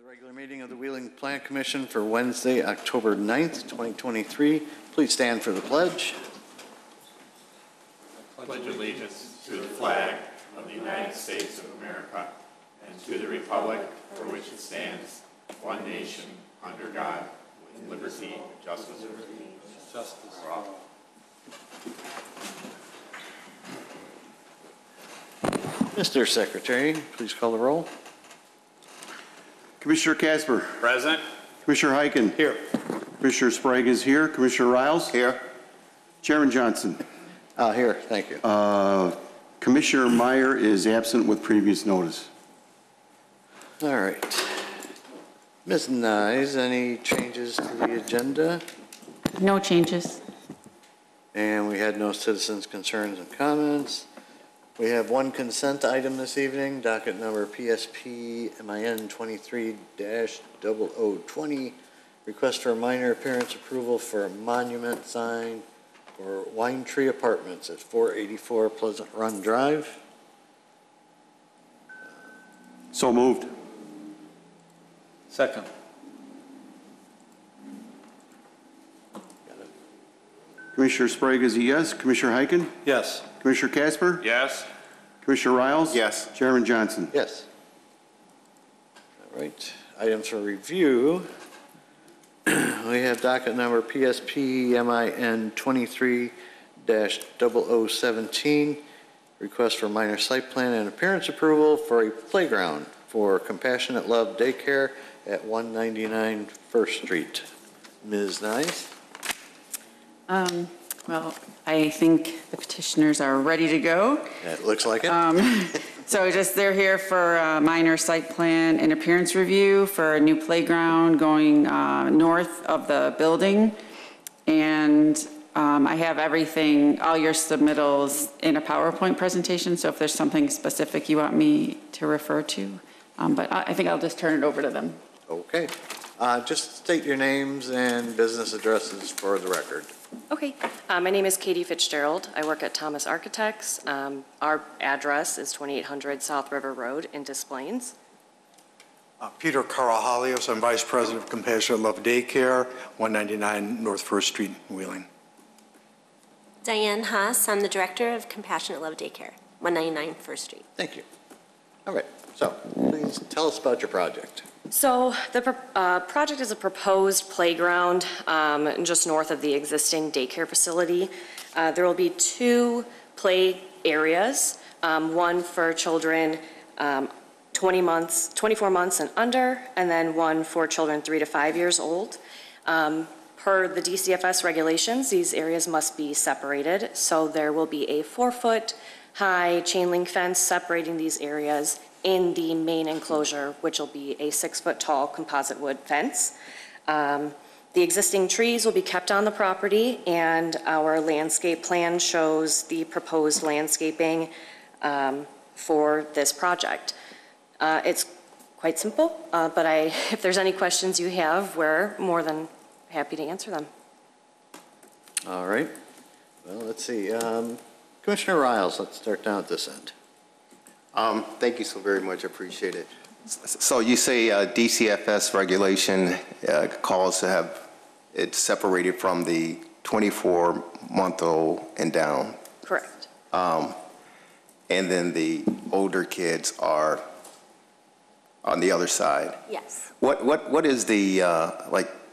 the regular meeting of the Wheeling Plan Commission for Wednesday, October 9th, 2023. Please stand for the pledge. I pledge allegiance to the flag of the United States of America and to the republic for which it stands, one nation, under God, with liberty and justice for all. Mr. Secretary, please call the roll. Commissioner Casper. Present. Commissioner Heiken. Here. Commissioner Sprague is here. Commissioner Riles. Here. Chairman Johnson. Here, thank you. Commissioner Meyer is absent with previous notice. All right. Ms. Nyes, any changes to the agenda? No changes. And we had no citizens' concerns and comments. We have one consent item this evening, docket number PSP MIN 23-0020, request for minor appearance approval for a monument sign for Wine Tree Apartments at 484 Pleasant Run Drive. So moved. Second. Commissioner Sprague is a yes. Commissioner Heiken. Yes. Commissioner Casper. Yes. Commissioner Riles. Yes. Chairman Johnson. Yes. All right, items for review. We have docket number PSP MIN 23-0017, request for minor site plan and appearance approval for a playground for Compassionate Love Daycare at 199 First Street. Ms. Nyes? Well, I think the petitioners are ready to go. It looks like it. So they're here for a minor site plan and appearance review for a new playground going north of the building. And I have everything, all your submittals in a PowerPoint presentation. So if there's something specific you want me to refer to, but I think I'll just turn it over to them. Okay. Just state your names and business addresses for the record. Okay, my name is Katie Fitzgerald. I work at Thomas Architects. Our address is 2800 South River Road in Des Plaines. Peter Karahalios, I'm Vice President of Compassionate Love Daycare, 199 North First Street, Wheeling. Diane Haas, I'm the Director of Compassionate Love Daycare, 199 First Street. Thank you. All right, so please tell us about your project. So the project is a proposed playground just north of the existing daycare facility. There will be two play areas, one for children 24 months and under, and then one for children 3 to 5 years old. Per the DCFS regulations, these areas must be separated. So there will be a 4-foot high chain link fence separating these areas in the main enclosure, which will be a 6-foot tall composite wood fence. The existing trees will be kept on the property, and our landscape plan shows the proposed landscaping for this project. It's quite simple, but if there's any questions you have, we're more than happy to answer them. All right. Well, let's see. Commissioner Riles, let's start down at this end. Thank you so very much. I appreciate it. So you say DCFS regulation calls to have it separated from the 24-month-old and down. Correct. And then the older kids are on the other side. Yes. What is the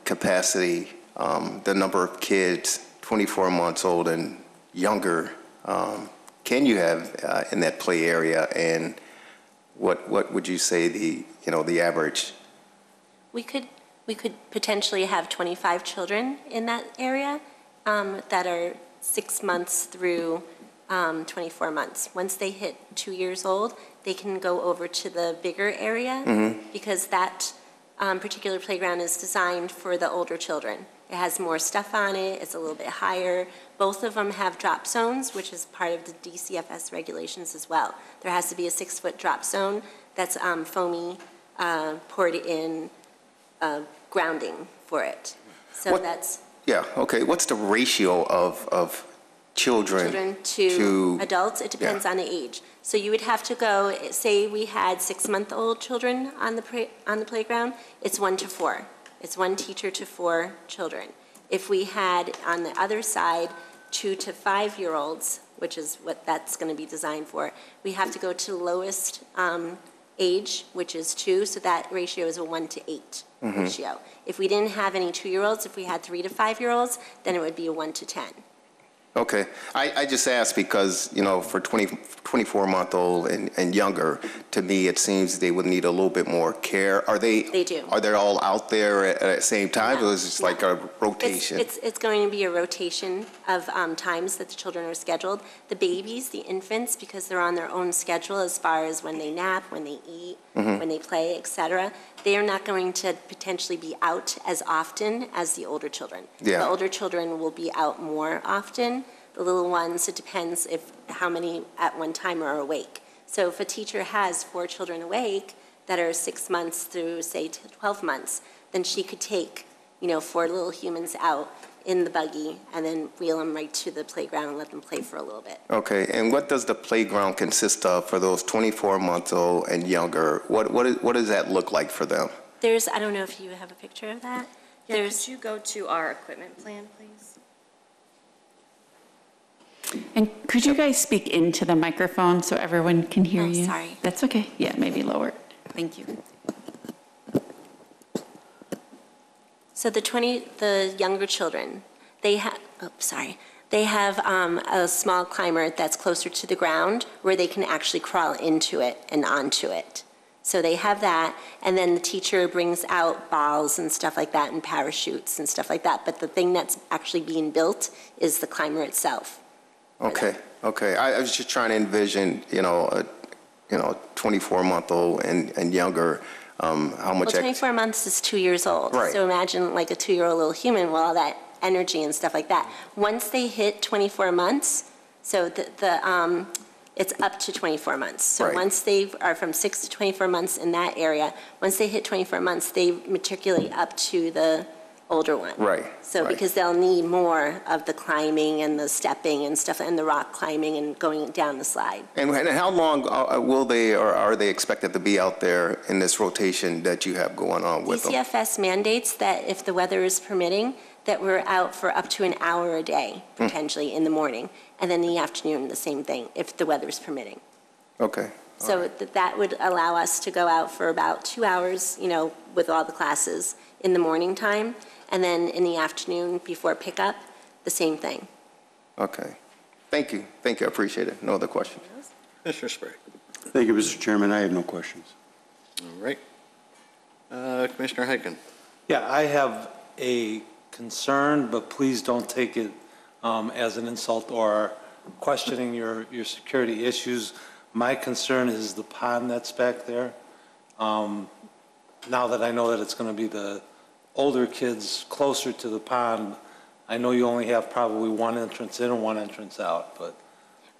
capacity, the number of kids 24 months old and younger can you have in that play area, and what would you say the average? We could potentially have 25 children in that area that are 6 months through 24 months. Once they hit 2 years old, they can go over to the bigger area because that particular playground is designed for the older children. It has more stuff on it, it's a little bit higher. Both of them have drop zones, which is part of the DCFS regulations as well. There has to be a 6-foot drop zone that's foamy, poured in grounding for it. So that's... Yeah, okay. What's the ratio of children to adults. It depends on the age. So you would have to go, say we had 6-month-old children on the playground, it's 1 to 4. It's 1 teacher to 4 children. If we had on the other side 2 to 5-year-olds, which is what that's going to be designed for, we have to go to the lowest age, which is 2, so that ratio is a 1 to 8 ratio. If we didn't have any 2-year-olds, if we had 3 to 5-year-olds, then it would be a 1 to 10. Okay. I just asked because, you know, for 24-month-old and younger, to me, it seems they would need a little bit more care. Are they? They do. Are they all out there at the same time, No, or is it just like a rotation? It's going to be a rotation of times that the children are scheduled. The babies, the infants, because they're on their own schedule as far as when they nap, when they eat, when they play, et cetera, they are not going to potentially be out as often as the older children. Yeah. The older children will be out more often. The little ones, it depends how many at one time are awake. So if a teacher has 4 children awake that are 6 months through, say, 12 months, then she could take, 4 little humans out in the buggy and then wheel them right to the playground and let them play for a little bit. Okay, and what does the playground consist of for those 24-month-old and younger? What does that look like for them? I don't know if you have a picture of that. Yeah, could you go to our equipment plan, please? And could you guys speak into the microphone so everyone can hear you? Sorry. That's okay. Yeah, maybe lower. Thank you. So the younger children, they have a small climber that's closer to the ground where they can actually crawl into it and onto it. So they have that, and then the teacher brings out balls and stuff like that and parachutes and stuff like that. But the thing that's actually being built is the climber itself. Okay. I was just trying to envision, a 24-month-old and younger, how much. Well, 24 months is 2 years old. Right. So imagine like a 2-year-old little human with all that energy and stuff like that. Once they hit 24 months, so it's up to 24 months. So Right. once they are from 6 to 24 months in that area, once they hit 24 months, they matriculate up to the older one. Right. So right. because they'll need more of the climbing and the stepping and stuff, and the rock climbing and going down the slide. And how long will they, or are they expected to be out there in this rotation that you have going on with them? DCFS mandates that if the weather is permitting, that we're out for up to an hour a day, potentially, in the morning. And then in the afternoon, the same thing, if the weather is permitting. Okay. So that would allow us to go out for about 2 hours, with all the classes in the morning time. And then in the afternoon, before pickup, the same thing. Okay. Thank you. I appreciate it. No other questions. Commissioner Sprague. Thank you, Mr. Chairman. I have no questions. All right. Commissioner Hyken. Yeah, I have a concern, but please don't take it as an insult or questioning your security issues. My concern is the pond that's back there. Now that I know that it's going to be the older kids closer to the pond, I know you only have probably one entrance in and one entrance out, but.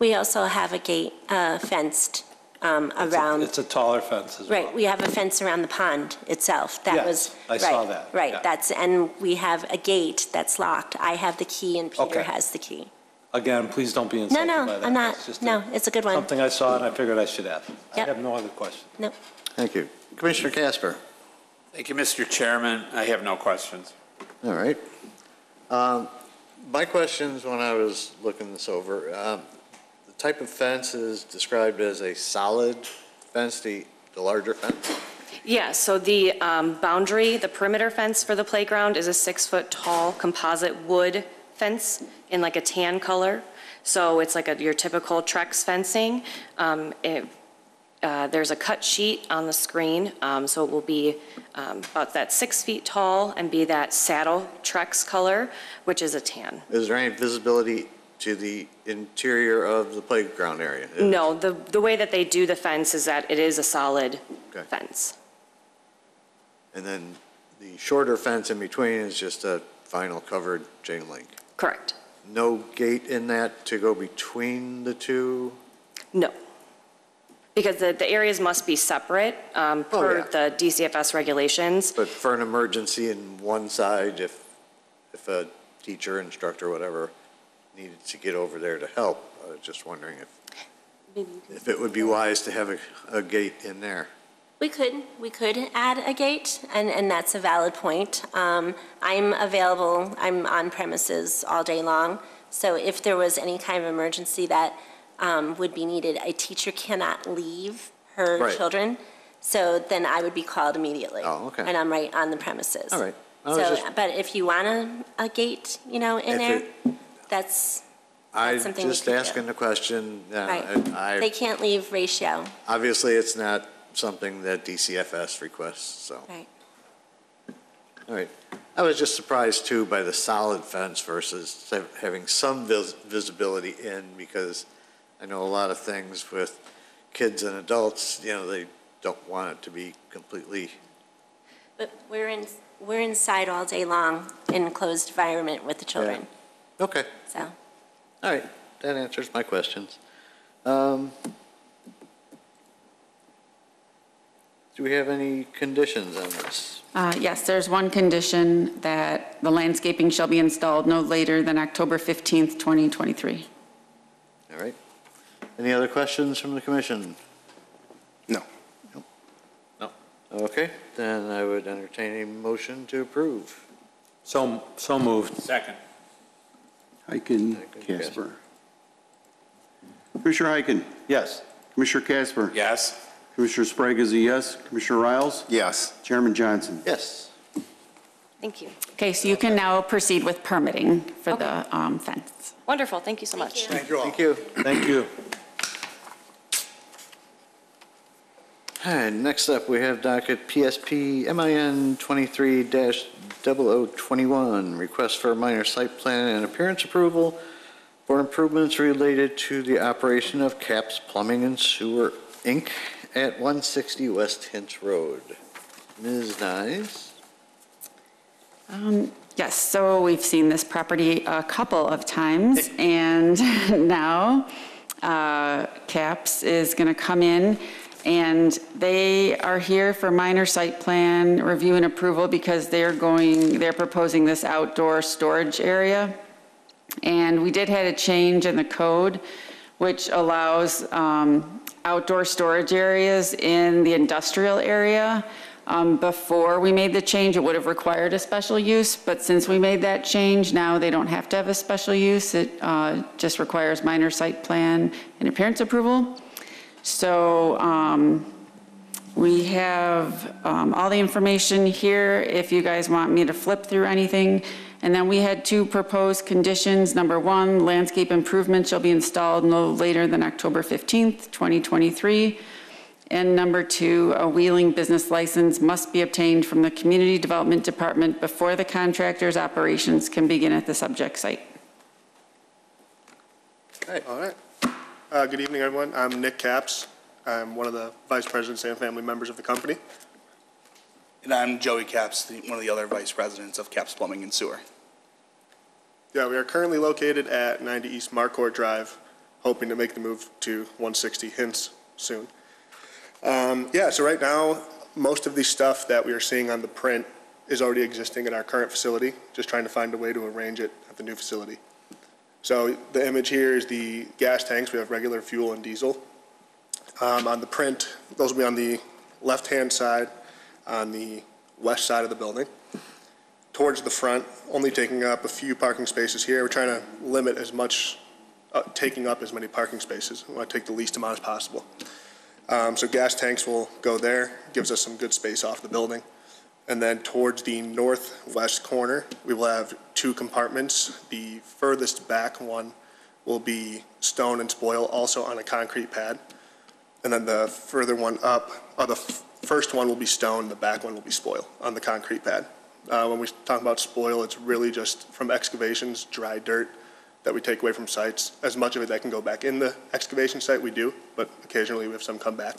We also have a gate fenced around. It's a taller fence as well. Right, we have a fence around the pond itself. That Yes, was I saw right, that, Right, yeah. and we have a gate that's locked. I have the key and Peter Okay. has the key. Again, please don't be No, insulted by that. I'm not. It's just No, it's a good one. something I saw and I figured I should ask. I Yep. have no other questions. No. Thank you. Commissioner Casper. Thank you, Mr. Chairman. I have no questions. All right. My questions when I was looking this over, the type of fence is described as a solid fence, the larger fence? Yeah, so the boundary, the perimeter fence for the playground is a 6-foot tall composite wood fence in like a tan color. So it's like your typical Trex fencing. There's a cut sheet on the screen, so it will be about that 6 feet tall and be that saddle Trex color, which is a tan. Is there any visibility to the interior of the playground area? No, the way that they do the fence is that it is a solid Okay. fence. And then the shorter fence in between is just a vinyl covered chain link? Correct. No gate in that to go between the two? No. Because the areas must be separate per yeah. the DCFS regulations. But for an emergency in one side, if a teacher, instructor, whatever, needed to get over there to help. I was just wondering if it would be wise to have a gate in there. We could add a gate, and that's a valid point. I'm available, I'm on premises all day long, so if there was any kind of emergency that would be needed, a teacher cannot leave her Right. children, so then I would be called immediately. Oh, okay. And I'm right on the premises. All right. But if you want a gate, in If there, that's I'm something we just could do. asking the question. right. They can't leave ratio, Obviously, it's not something that DCFS requests, so. right. All right. I was just surprised too by the solid fence versus having some visibility in, because I know a lot of things with kids and adults, they don't want it to be completely. But we're inside all day long in a closed environment with the children, Okay. so. All right. That answers my questions. Do we have any conditions on this? Yes, there's one condition that the landscaping shall be installed no later than October 15th, 2023. All right. Any other questions from the commission? No. No. Okay, then I would entertain a motion to approve. So moved. Second. Heiken, Casper. Commissioner Heiken. Yes. Commissioner Casper. Yes. Commissioner Sprague is a yes. Commissioner Riles. Yes. Chairman Johnson. Yes. Thank you. Okay, so you can now proceed with permitting for the fence. Wonderful, thank you so much. Thank you all. Thank you. Thank you. All right, next up, we have docket PSP MIN 23-0021, request for a minor site plan and appearance approval for improvements related to the operation of CAPS Plumbing and Sewer, Inc. at 160 West Hinch Road. Ms. Nyes? Yes, so we've seen this property a couple of times, and now CAPS is going to come in, and they are here for minor site plan review and approval because they're proposing this outdoor storage area. And we did have a change in the code, which allows outdoor storage areas in the industrial area. Before we made the change, it would have required a special use, but since we made that change, now they don't have to have a special use. It just requires minor site plan and appearance approval. So we have all the information here if you guys want me to flip through anything. And then we had two proposed conditions. Number one, landscape improvements shall be installed no later than October 15th, 2023. And number two, a wheeling business license must be obtained from the Community Development Department before the contractor's operations can begin at the subject site. All right. Good evening, everyone. I'm Nick Capps. I'm one of the vice presidents and family members of the company. And I'm Joey Capps, one of the other vice presidents of Capps Plumbing and Sewer. Yeah, we are currently located at 90 East Marcourt Drive, hoping to make the move to 160 Hints soon. So right now, most of the stuff that we are seeing on the print is already existing at our current facility, just trying to find a way to arrange it at the new facility. So the image here is the gas tanks. We have regular fuel and diesel. On the print, those will be on the left-hand side, on the west side of the building. Towards the front, only taking up a few parking spaces here. We're trying to limit as much, taking up as many parking spaces. We want to take the least amount as possible. So gas tanks will go there, gives us some good space off the building. And then towards the northwest corner, we will have two compartments. The furthest back one will be stone and spoil, also on a concrete pad. And then the further one up, the first one will be stone, the back one will be spoil on the concrete pad. When we talk about spoil, it's really just from excavations, dry dirt that we take away from sites. As much of it that can go back in the excavation site, we do, but occasionally we have some come back.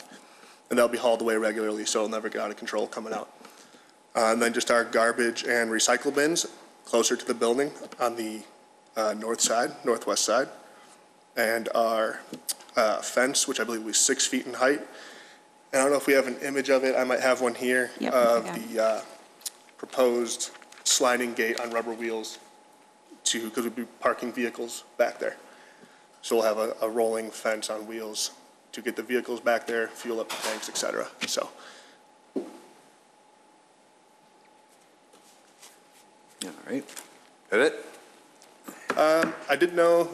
And they'll be hauled away regularly, so it'll never get out of control coming out. And then just our garbage and recycle bins closer to the building on the northwest side. And our fence, which I believe was 6 feet in height. And I don't know if we have an image of it. I might have one here of the proposed sliding gate on rubber wheels because we'd be parking vehicles back there. So we'll have a rolling fence on wheels to get the vehicles back there, fuel up the tanks, et cetera. So, All right. That it? I did know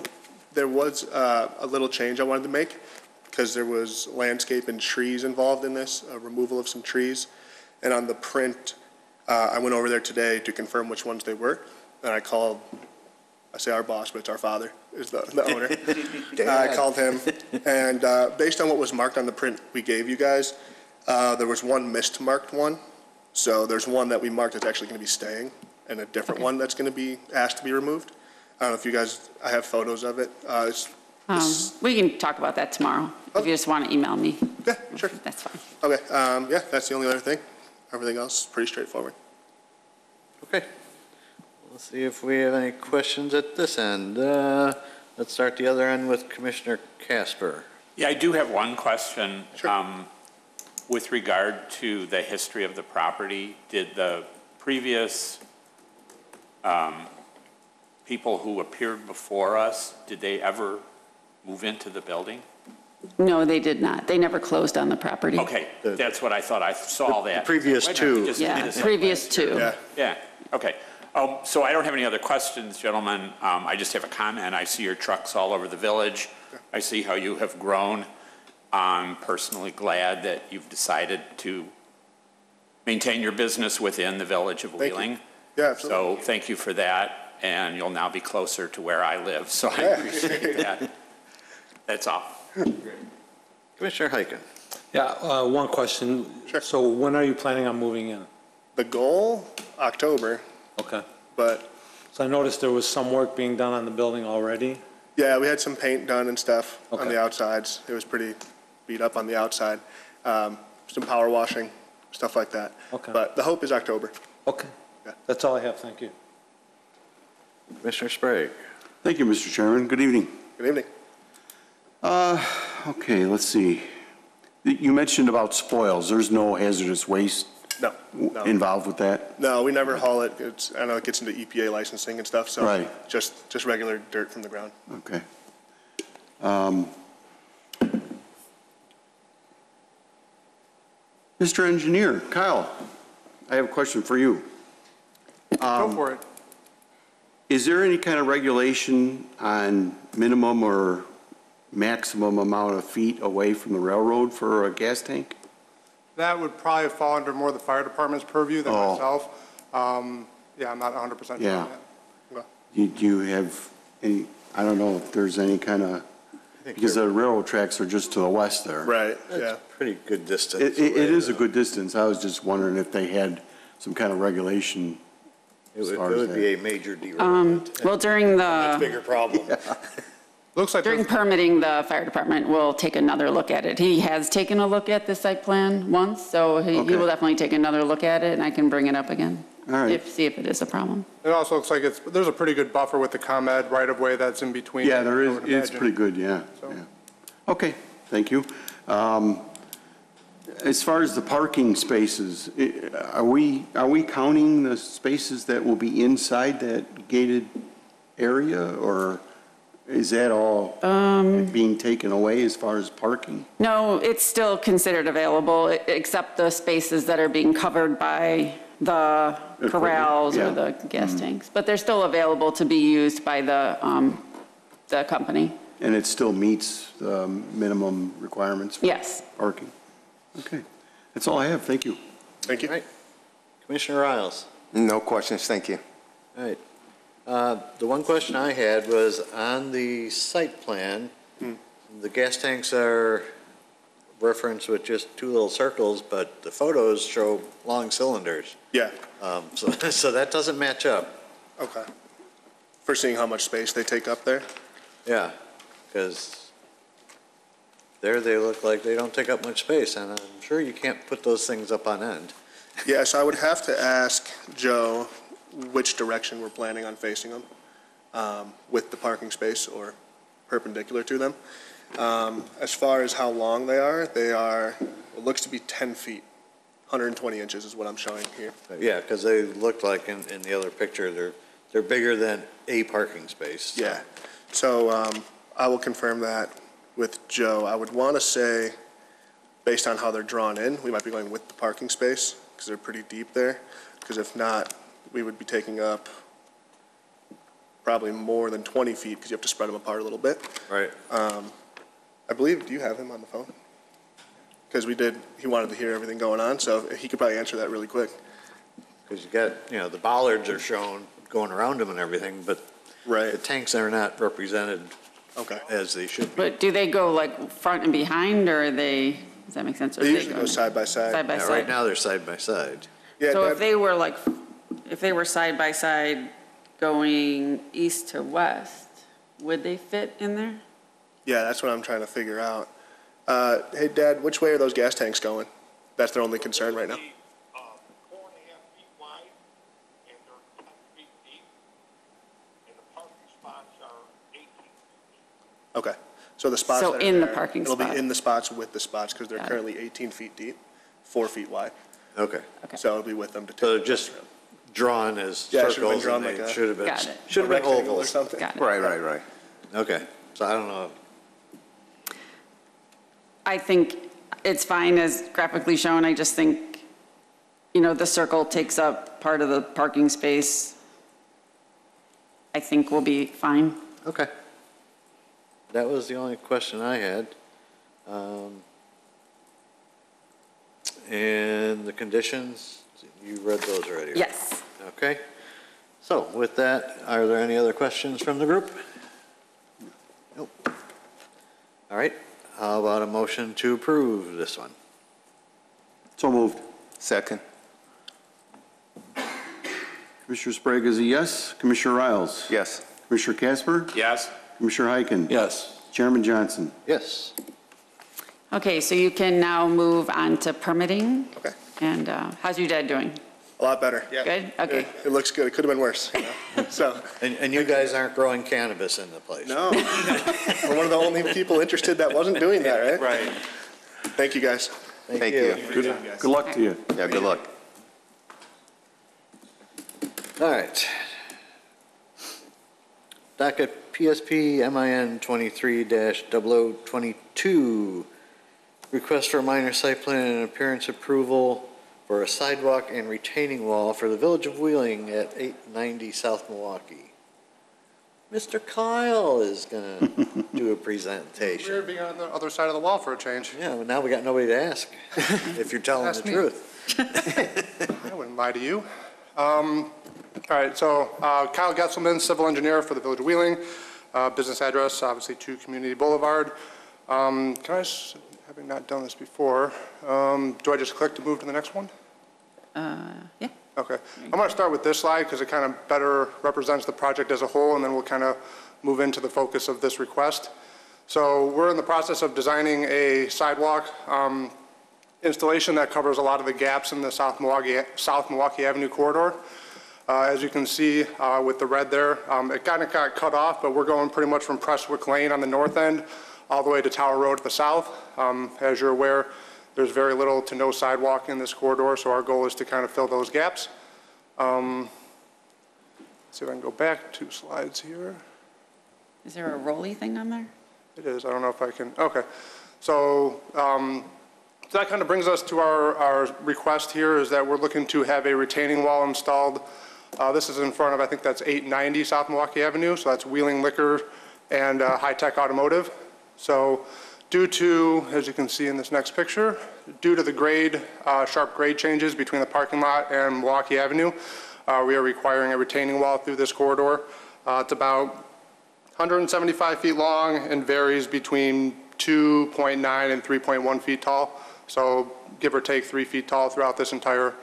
there was a little change I wanted to make because there was landscape and trees involved in this, removal of some trees. And on the print, I went over there today to confirm which ones they were. And I called, I say our boss, but it's our father, is the owner. I called him. And based on what was marked on the print we gave you guys, there was one mismarked one. So there's one that we marked that's actually going to be staying and a different one that's going to be asked to be removed. I don't know if you guys, I have photos of it. We can talk about that tomorrow, if you just want to email me. Yeah, sure. That's fine. Okay, yeah, that's the only other thing. Everything else is pretty straightforward. Okay. Let's see if we have any questions at this end. Let's start the other end with Commissioner Casper. Yeah, I do have one question. Sure. With regard to the history of the property, did the previous people who appeared before us, did they ever move into the building? No, they did not. They never closed on the property. Okay, that's what I thought. I saw that. The previous Wait a minute, we two. just did Yeah, this previous two. Yeah. Yeah, okay. So I don't have any other questions, gentlemen. I just have a comment. I see your trucks all over the village. I see how you have grown. I'm personally glad that you've decided to maintain your business within the village of Wheeling. Yeah, absolutely. So thank you for that, and you'll now be closer to where I live, so I appreciate that. That's all. Commissioner Heiken. Yeah, one question. Sure. So when are you planning on moving in? The goal, October, Okay. but So I noticed there was some work being done on the building already. yeah, we had some paint done and stuff on Okay. the outsides. It was pretty beat up on the outside. Some power washing, stuff like that. Okay. But the hope is October. Okay. Yeah. That's all I have. Thank you. Commissioner Sprague. Thank you, Mr. Chairman. Good evening. Good evening. Okay, let's see. You mentioned about spoils. There's no hazardous waste No, no. involved with that? No, we never haul it. I know it gets into EPA licensing and stuff, so. Right. Just regular dirt from the ground. Okay. Mr. Engineer, Kyle, I have a question for you. Go for it. Is there any kind of regulation on minimum or maximum amount of feet away from the railroad for a gas tank? That would probably fall under more the fire department's purview than Oh. myself. Yeah, I'm not 100% sure Yeah. on that. Do you have any, I don't know if there's any kind of, because the railroad tracks are just to the west there. Right, yeah. That's pretty good distance. It away, is a though. good distance. I was just wondering if they had some kind of regulation. It as would, far it as would be that. a major derailment. Well, during Much the, bigger problem. Looks like during there's- permitting, the fire department will take another look at it. He has taken a look at the site plan once, so he Okay. will definitely take another look at it, and I can bring it up again. All right. See if it is a problem. it also looks like there's a pretty good buffer with the ComEd right-of-way that's in between. Yeah, there I is, would it's imagine. pretty good, yeah. So- Yeah. Okay, thank you. As far as the parking spaces, are we counting the spaces that will be inside that gated area, or is that all being taken away as far as parking? No, it's still considered available, except the spaces that are being covered by the corrals yeah. or the gas tanks. But they're still available to be used by the company. And it still meets the minimum requirements for Yes. parking? Okay, that's all I have, thank you. Thank you. All right. Commissioner Riles. No questions, thank you. All right. The one question I had was on the site plan, the gas tanks are referenced with just two little circles, but the photos show long cylinders. Yeah, So that doesn't match up. okay. For seeing how much space they take up there? Yeah, because there they look like they don't take up much space, and I'm sure you can't put those things up on end. Yeah, so I would have to ask Joe which direction we're planning on facing them, with the parking space or perpendicular to them. As far as how long they are, it looks to be 10 feet, 120 inches is what I'm showing here. Yeah, because they look like in the other picture, They're bigger than a parking space. Yeah. So I will confirm that with Joe. I would want to say, based on how they're drawn in, we might be going with the parking space because they're pretty deep there. Because if not, we would be taking up probably more than 20 feet because you have to spread them apart a little bit. Right. I believe, do you have him on the phone? Because he wanted to hear everything going on, so he could probably answer that really quick. Because you got, the bollards are shown going around them and everything, but Right. the tanks are not represented Okay. as they should be. But do they go like front and behind, or are they, does that make sense? Or They do usually go side by side. Side by Yeah, side? right now, they're side by side. Yeah, So Dad- if they were side by side going east to west, would they fit in there? Yeah, that's what I'm trying to figure out. Hey, Dad, which way are those gas tanks going? That's their only concern right now. 4.5 feet wide, and they're 10 feet deep, and the parking spots are 18 feet. Okay, so the spots So that are in the there, parking it'll spot. be in the spots with the spots, because they're Got it. currently 18 feet deep, 4 feet wide. Okay. Okay. So it'll be with them to take. So the they're just test around. drawn as Yeah, it should've been circles, drawn and like they a- should have been, Got it. should have A been rectangle or ovals. something. Got it. Right. Okay, so I don't know. I think it's fine as graphically shown. I just think, the circle takes up part of the parking space. I think we'll be fine. Okay. That was the only question I had. And the conditions, you read those already? right? Yes. Okay. So with that, are there any other questions from the group? Nope. All right. How about a motion to approve this one? So moved. Second. Commissioner Sprague is a yes. Commissioner Riles? Yes. Commissioner Casper? Yes. Commissioner Heiken? Yes. Chairman Johnson? Yes. Okay, so you can now move on to permitting. Okay, And how's your dad doing? a lot better, yeah. Good? Okay. It looks good, it could have been worse, so. And you guys aren't growing cannabis in the place? No, we're one of the only people interested that wasn't doing that, right? Right. Thank you, guys. Thank you. Good luck to you. Yeah, good luck. All right. Docket PSP MIN 23-0022. Request for minor site plan and appearance approval for a sidewalk and retaining wall for the Village of Wheeling at 890 South Milwaukee. Mr. Kyle is gonna do a presentation. Weird being on the other side of the wall for a change. Yeah, well, now we got nobody to ask, if you're telling Ask the me. truth. I wouldn't lie to you. All right, so Kyle Getzelman, civil engineer for the Village of Wheeling. Business address, obviously 2 Community Boulevard. Can I, having not done this before, do I just click to move to the next one? Yeah. Okay. I'm going to start with this slide because it kind of better represents the project as a whole, and then we'll kind of move into the focus of this request. So we're in the process of designing a sidewalk installation that covers a lot of the gaps in the South Milwaukee Avenue corridor. As you can see with the red there, it kind of got cut off, but we're going pretty much from Prestwick Lane on the north end all the way to Tower Road at the south. As you're aware, there's very little to no sidewalk in this corridor, so our goal is to kind of fill those gaps. Let's see if I can go back 2 slides here. Is there a rolly thing on there? It is, I don't know if I can, okay. So, so that kind of brings us to our request here is that we're looking to have a retaining wall installed. This is in front of, I think that's 890 South Milwaukee Avenue, so that's Wheeling Liquor and High Tech Automotive. So due to, as you can see in this next picture, due to the grade, sharp grade changes between the parking lot and Milwaukee Avenue, we are requiring a retaining wall through this corridor. It's about 175 feet long and varies between 2.9 and 3.1 feet tall. So give or take 3 feet tall throughout this entire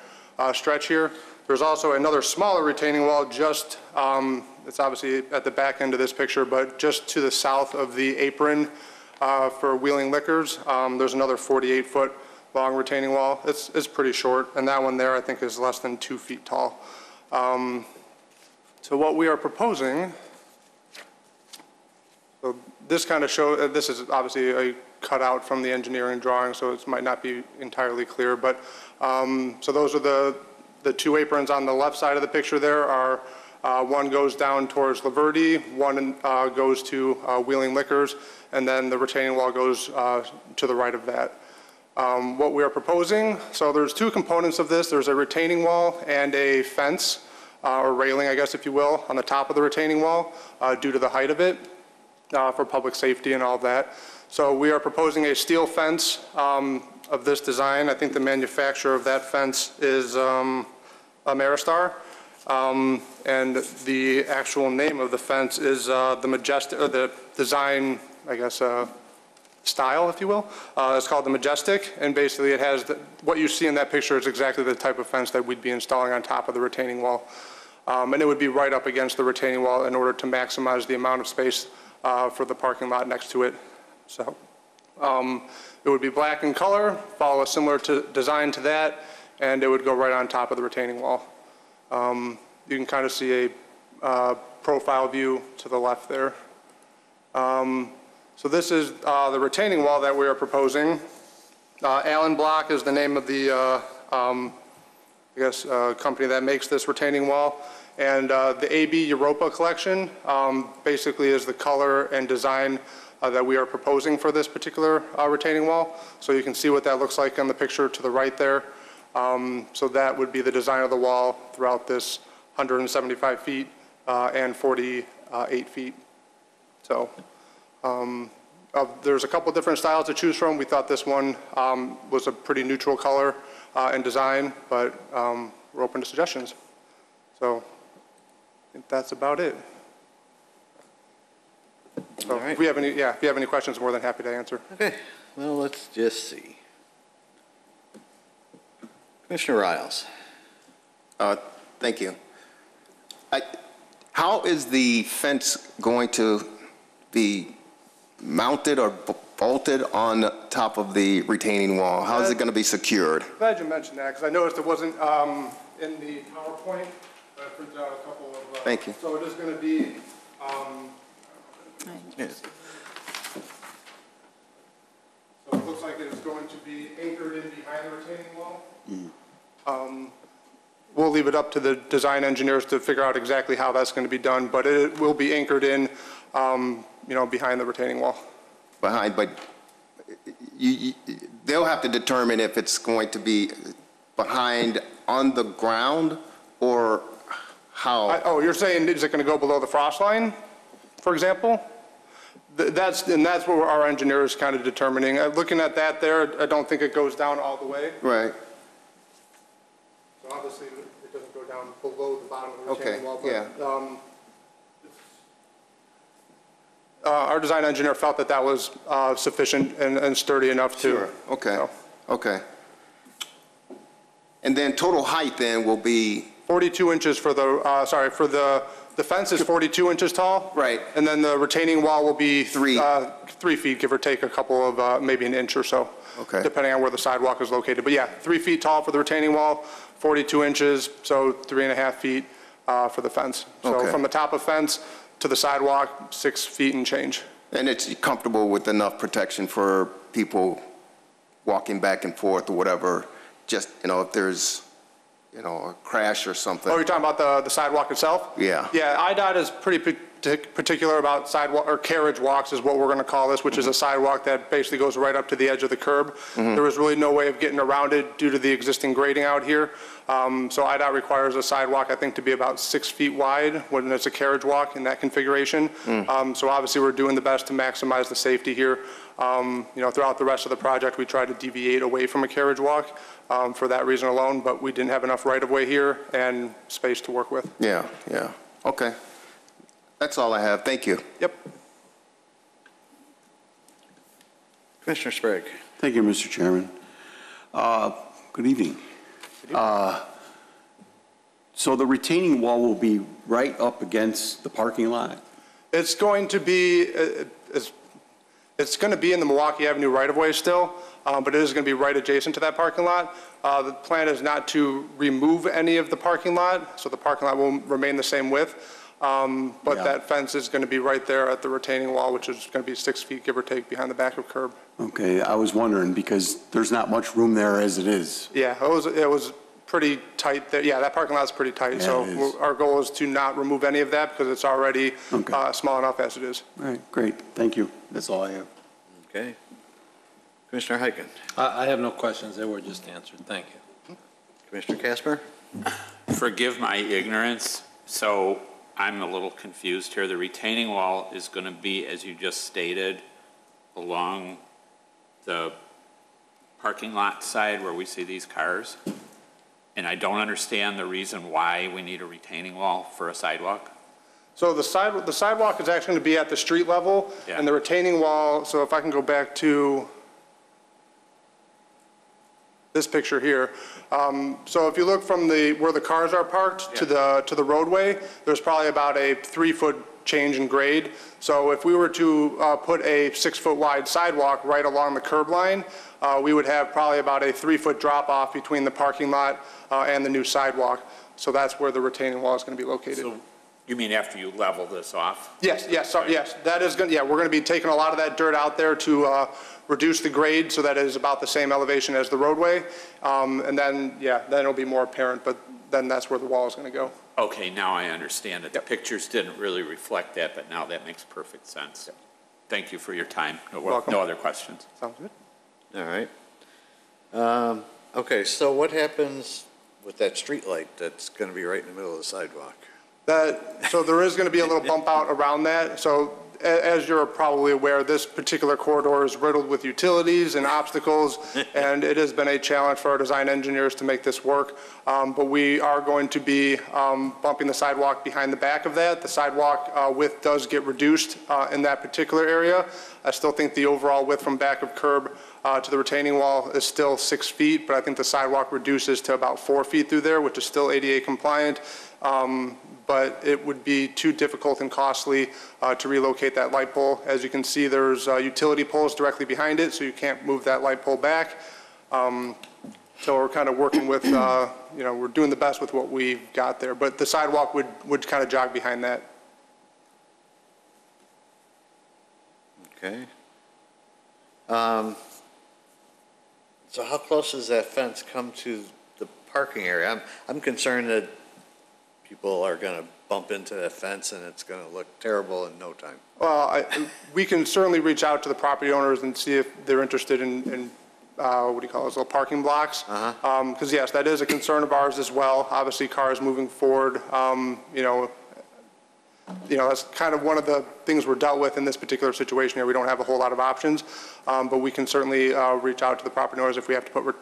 stretch here. There's also another smaller retaining wall just, it's obviously at the back end of this picture, but just to the south of the apron for Wheeling Liquors. There's another 48-foot long retaining wall. It's pretty short, and that one there I think is less than 2 feet tall. So what we are proposing, so this kind of shows, this is obviously a cutout from the engineering drawing, so it might not be entirely clear, but so those are the 2 aprons on the left side of the picture there are One goes down towards Laverde, one goes to Wheeling Liquors, and then the retaining wall goes to the right of that. What we are proposing, so there's two components of this. There's a retaining wall and a fence, or railing, I guess, if you will, on the top of the retaining wall due to the height of it for public safety and all of that. So we are proposing a steel fence of this design. I think the manufacturer of that fence is Ameristar. And the actual name of the fence is the Majestic, or the design, I guess, style, if you will. It's called the Majestic, and basically it has, what you see in that picture is exactly the type of fence that we'd be installing on top of the retaining wall. And it would be right up against the retaining wall in order to maximize the amount of space for the parking lot next to it. So it would be black in color, follow a similar design to that, and it would go right on top of the retaining wall. You can kind of see a profile view to the left there. So this is the retaining wall that we are proposing. Allen Block is the name of the, I guess, company that makes this retaining wall. And the AB Europa collection basically is the color and design that we are proposing for this particular retaining wall. So you can see what that looks like on the picture to the right there. So that would be the design of the wall throughout this 175 feet and 48 feet. So there's a couple different styles to choose from. We thought this one was a pretty neutral color and design, but we're open to suggestions. So I think that's about it. So if we have any, if you have any questions, I'm more than happy to answer. Okay, well, let's just see. Commissioner Riles. Thank you. How is the fence going to be mounted or bolted on top of the retaining wall? How is it going to be secured? Glad you mentioned that, because I noticed it wasn't in the PowerPoint. I printed out a couple of. Thank you. So it is going to be. Yes. So it looks like it is going to be anchored in behind the retaining wall. We'll leave it up to the design engineers to figure out exactly how that's going to be done, but it will be anchored in, behind the retaining wall. Behind, but they'll have to determine if it's going to be behind on the ground or how. You're saying is it going to go below the frost line, for example? That's what our engineer is kind of determining. Looking at that there, I don't think it goes down all the way. Right. So obviously, it doesn't go down below the bottom of the retaining wall. But, yeah. Our design engineer felt that that was sufficient and sturdy enough to. Sure. Okay. So. Okay. And then total height then will be 42 inches for the the fence is 42 inches tall. Right. And then the retaining wall will be 3 feet, give or take a couple of maybe an inch or so. Okay. Depending on where the sidewalk is located. But yeah, 3 feet tall for the retaining wall, 42 inches, so 3.5 feet for the fence. So Okay. from the top of fence to the sidewalk, 6 feet and change. And it's comfortable with enough protection for people walking back and forth or whatever, just, if there's, a crash or something. Oh, you're talking about the sidewalk itself? Yeah. Yeah, IDOT is pretty particular about sidewalk, or carriage walks is what we're going to call this, which is a sidewalk that basically goes right up to the edge of the curb. There was really no way of getting around it due to the existing grading out here. So IDOT requires a sidewalk, I think, to be about 6 feet wide when it's a carriage walk in that configuration. So obviously, we're doing the best to maximize the safety here. Throughout the rest of the project, we try to deviate away from a carriage walk for that reason alone, but we didn't have enough right-of-way here and space to work with. Yeah, yeah. Okay. That's all I have. Thank you. Yep. Commissioner Sprague. Thank you, Mr. Chairman. Good evening. So the retaining wall will be right up against the parking lot? It's going to be, it's going to be in the Milwaukee Avenue right-of-way still, but it is going to be right adjacent to that parking lot. The plan is not to remove any of the parking lot, so the parking lot will remain the same width. But that fence is going to be right there at the retaining wall, which is going to be 6 feet, give or take, behind the back of curb. Okay, I was wondering because there's not much room there as it is. Yeah, it was pretty tight there. Yeah, that parking lot's pretty tight. Yeah, So it is. our goal is to not remove any of that because it's already Okay. small enough as it is. All right, great, thank you. That's all I have. Okay. Commissioner Heiken. I have no questions. They were just answered. Thank you. Commissioner Casper? Forgive my ignorance, so I'm a little confused here. The retaining wall is going to be, as you just stated, along the parking lot side where we see these cars? And I don't understand the reason why we need a retaining wall for a sidewalk? So the sidewalk is actually going to be at the street level, Yeah. and the retaining wall, so if I can go back to this picture here. So if you look from where the cars are parked to the roadway, there's probably about a 3-foot change in grade. So if we were to put a 6-foot wide sidewalk right along the curb line, we would have probably about a 3-foot drop off between the parking lot and the new sidewalk. So that's where the retaining wall is going to be located. So you mean after you level this off? Yes, yes, that is going, yeah, we're going to be taking a lot of that dirt out there to reduce the grade so that it is about the same elevation as the roadway. And then, yeah, then it'll be more apparent, but then that's where the wall is going to go. Okay, now I understand it. The pictures didn't really reflect that, but now that makes perfect sense. Thank you for your time. Welcome. No other questions. Sounds good. All right. Okay, so what happens with that street light that's going to be right in the middle of the sidewalk? So there is going to be a little bump out around that. So as you're probably aware, this particular corridor is riddled with utilities and obstacles, and it has been a challenge for our design engineers to make this work. But we are going to be bumping the sidewalk behind the back of that. The sidewalk width does get reduced in that particular area. I still think the overall width from back of curb to the retaining wall is still 6 feet, but I think the sidewalk reduces to about 4 feet through there, which is still ADA compliant. But it would be too difficult and costly to relocate that light pole. As you can see, there's utility poles directly behind it, so you can't move that light pole back. So we're kind of working with, we're doing the best with what we've got there. But the sidewalk would kind of jog behind that. Okay. So how close does that fence come to the parking area? I'm concerned that people are going to bump into that fence and it's going to look terrible in no time. Well, we can certainly reach out to the property owners and see if they're interested in what do you call those little parking blocks? Because yes, that is a concern of ours as well. Obviously, cars moving forward, that's kind of one of the things we're dealt with in this particular situation here. We don't have a whole lot of options, but we can certainly reach out to the property owners if we have to put,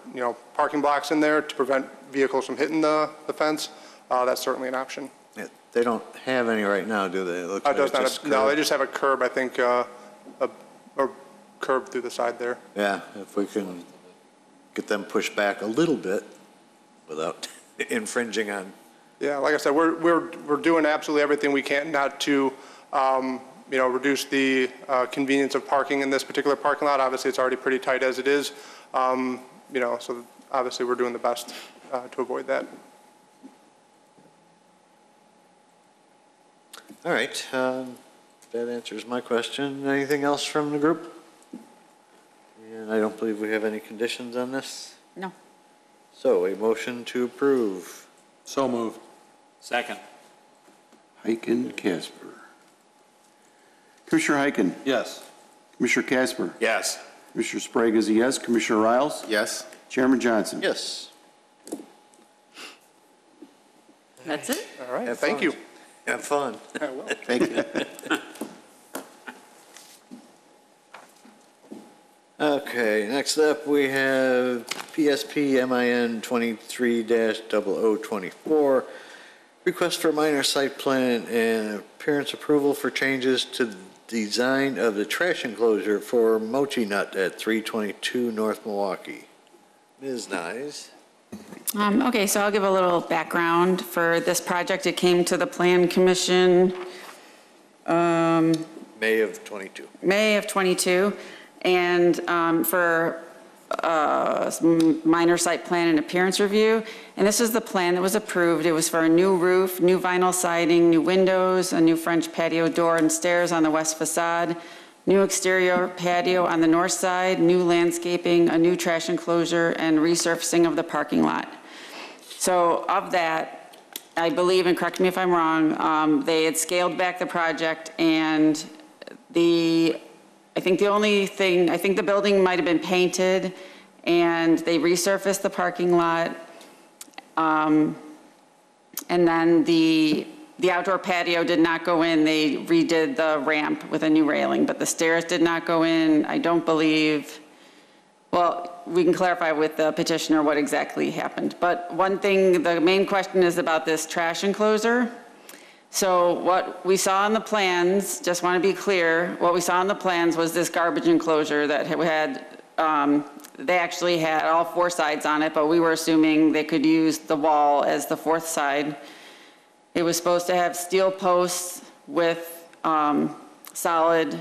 parking blocks in there to prevent vehicles from hitting the fence. That's certainly an option. Yeah, they don't have any right now, do they? It looks like Does it's not just no, curb. they just have a curb, I think, a curb through the side there. Yeah, if we can get them pushed back a little bit without infringing on. Yeah, like I said, we're doing absolutely everything we can not to, reduce the convenience of parking in this particular parking lot. Obviously, it's already pretty tight as it is. So obviously we're doing the best to avoid that. All right, that answers my question. Anything else from the group? And I don't believe we have any conditions on this. No. So a motion to approve. So moved. Second. Heiken, Casper. Commissioner Heiken. Yes. Commissioner Casper. Yes. Commissioner Sprague is a yes. Commissioner Riles. Yes? Chairman Johnson. Yes. That's it? All right, Have thank fun. you. Have fun. I will. Thank you. Okay, next up, we have PSP MIN 23-0024, request for minor site plan and appearance approval for changes to the design of the trash enclosure for Mochi Nut at 322 North Milwaukee. Ms. Nyes. Okay, so I'll give a little background for this project. It came to the Plan Commission May of 22. May of 22, and for minor site plan and appearance review. And this is the plan that was approved. It was for a new roof, new vinyl siding, new windows, a new French patio door and stairs on the west facade, new exterior patio on the north side, new landscaping, a new trash enclosure, and resurfacing of the parking lot. So of that, I believe, and correct me if I'm wrong, they had scaled back the project, and I think the building might have been painted, and they resurfaced the parking lot. And then the outdoor patio did not go in. They redid the ramp with a new railing, but the stairs did not go in. I don't believe, well, we can clarify with the petitioner what exactly happened. But one thing, the main question is about this trash enclosure. So what we saw in the plans, just want to be clear, what we saw in the plans was this garbage enclosure that had, they actually had all four sides on it, but we were assuming they could use the wall as the fourth side. It was supposed to have steel posts with solid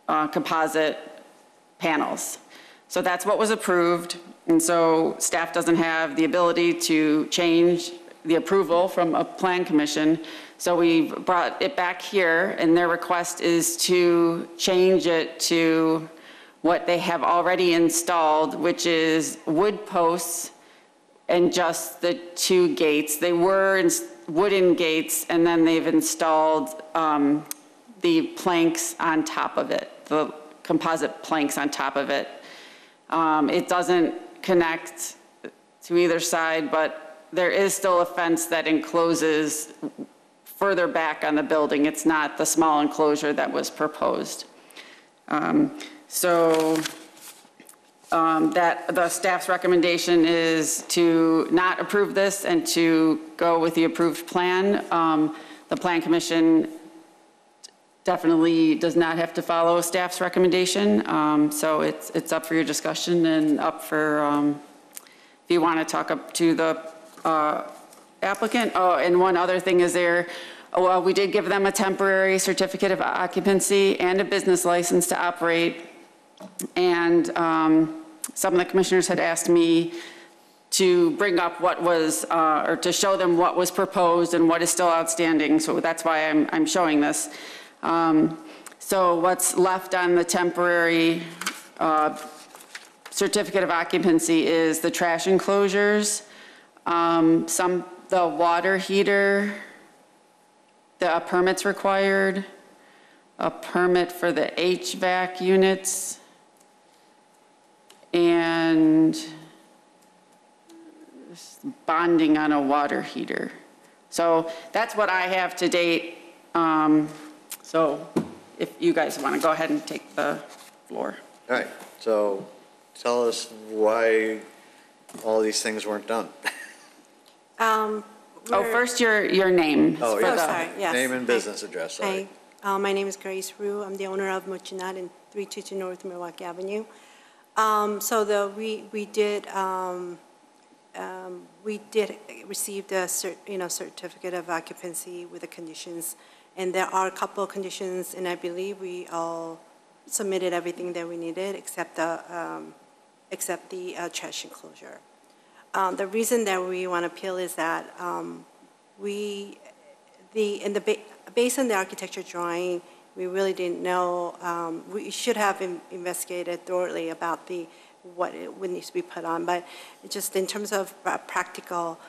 composite panels. So that's what was approved. And so staff doesn't have the ability to change the approval from a plan commission. So we brought it back here, and their request is to change it to what they have already installed, which is wood posts and just the two gates. They were wooden gates, and then they've installed the planks on top of it, the composite planks on top of it. It doesn't connect to either side, but there is still a fence that encloses further back on the building. It's not the small enclosure that was proposed. That the staff's recommendation is to not approve this and to go with the approved plan. The Plan Commission definitely does not have to follow staff's recommendation. So it's up for your discussion and up for, if you want to talk up to the applicant. Oh, and one other thing is well, we did give them a temporary certificate of occupancy and a business license to operate. And some of the commissioners had asked me to bring up what was, or to show them what was proposed and what is still outstanding. So that's why I'm showing this. So what's left on the temporary certificate of occupancy is the trash enclosures, the water heater, the permits required, a permit for the HVAC units, and bonding on a water heater. So that's what I have to date. So if you guys want to go ahead and take the floor. All right, so tell us why all these things weren't done. First your name. Oh, yeah. Sorry, yes. Name and business address, sorry. Hi, my name is Grace Rue. I'm the owner of Muchinat in 322 North Milwaukee Avenue. We did receive the certificate of occupancy with the conditions, and there are a couple of conditions, and I believe we all submitted everything that we needed except the trash enclosure. The reason that we want to appeal is that based on the architecture drawing, we really didn't know. We should have investigated thoroughly about what needs to be put on, but just in terms of practical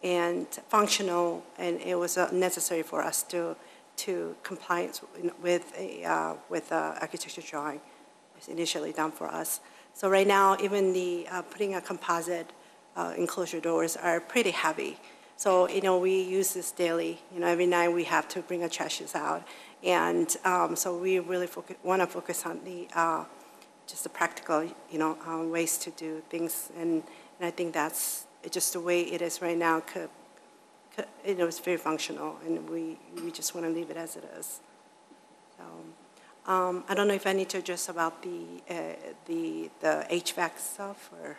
and functional, and it was necessary for us to compliance with architecture drawing. It's initially done for us. So right now, even putting a composite enclosure doors are pretty heavy. So, we use this daily. Every night we have to bring our trashes out. And so we really want to focus on just the practical, ways to do things. And I think that's just the way it is right now. It's very functional, and we just want to leave it as it is. So, I don't know if I need to address about the HVAC stuff, or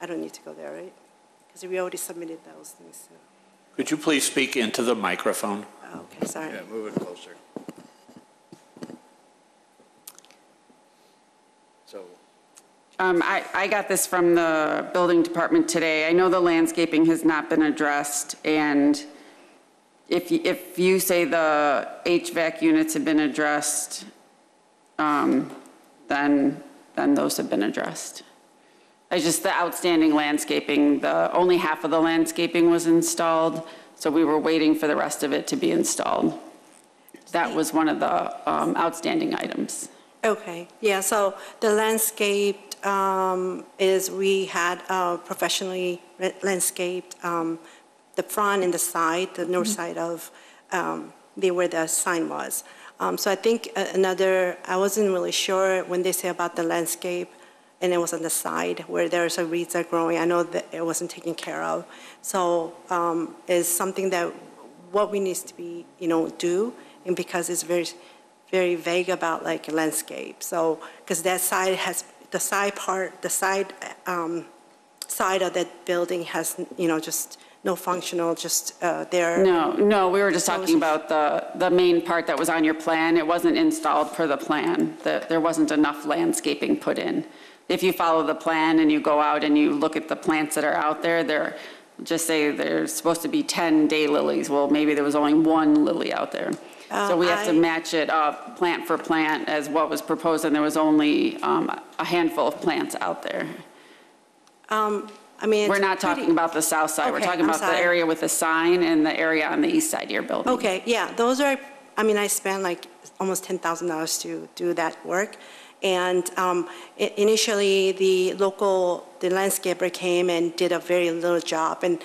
I don't need to go there, right? Because we already submitted those things. So. Could you please speak into the microphone? Okay, sorry. Yeah, move it closer. So. I got this from the building department today. I know the landscaping has not been addressed, and if you say the HVAC units have been addressed, then those have been addressed. just the outstanding landscaping, only half of the landscaping was installed, so we were waiting for the rest of it to be installed. That was one of the outstanding items. Okay, yeah, so the landscaped is we had professionally landscaped the front and the side, the north side of where the sign was. So I think I wasn't really sure when they say about the landscape, and it was on the side where there's a weeds are growing. I know that it wasn't taken care of. So it's something that what we need to be, do, and because it's very, very vague about like landscape. So because that side has the side part, the side side of that building has, just no functional, just there. No, we were just talking about the main part that was on your plan. It wasn't installed per the plan. There wasn't enough landscaping put in. If you follow the plan and you go out and you look at the plants that are out there, just say there's supposed to be 10 daylilies. Well, maybe there was only 1 lily out there. So we have to match it up plant for plant as what was proposed, and there was only a handful of plants out there. I mean, we're not talking about the south side. We're talking about the area with the sign and the area on the east side of your building. Okay, yeah, those are, I spent like almost $10,000 to do that work. And initially, the landscaper came and did a very little job, and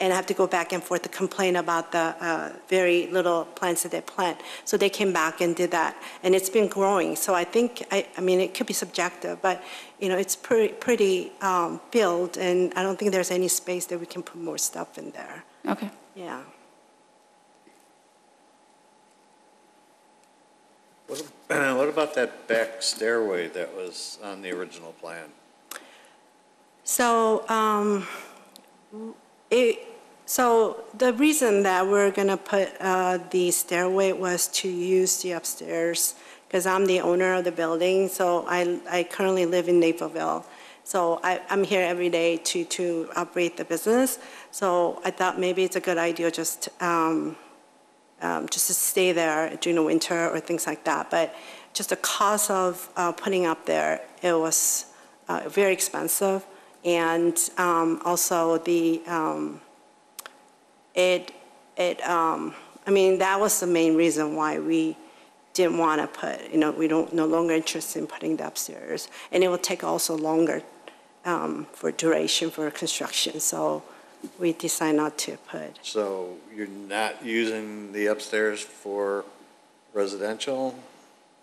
I have to go back and forth to complain about the very little plants that they plant. So they came back and did that, and it's been growing. So I think, it could be subjective, but it's pretty filled, and I don't think there's any space that we can put more stuff in there. Okay. Yeah. What about that back stairway that was on the original plan? So, so the reason that we're going to put the stairway was to use the upstairs, because I'm the owner of the building. So I currently live in Naperville. So I'm here every day to operate the business. So I thought maybe it's a good idea just to stay there during the winter or things like that. But just the cost of putting up there, it was very expensive. And also that was the main reason why we didn't want to put, we no longer interested in putting the upstairs. And it will take also longer for duration for construction. So we decided not to put. So you're not using the upstairs for residential?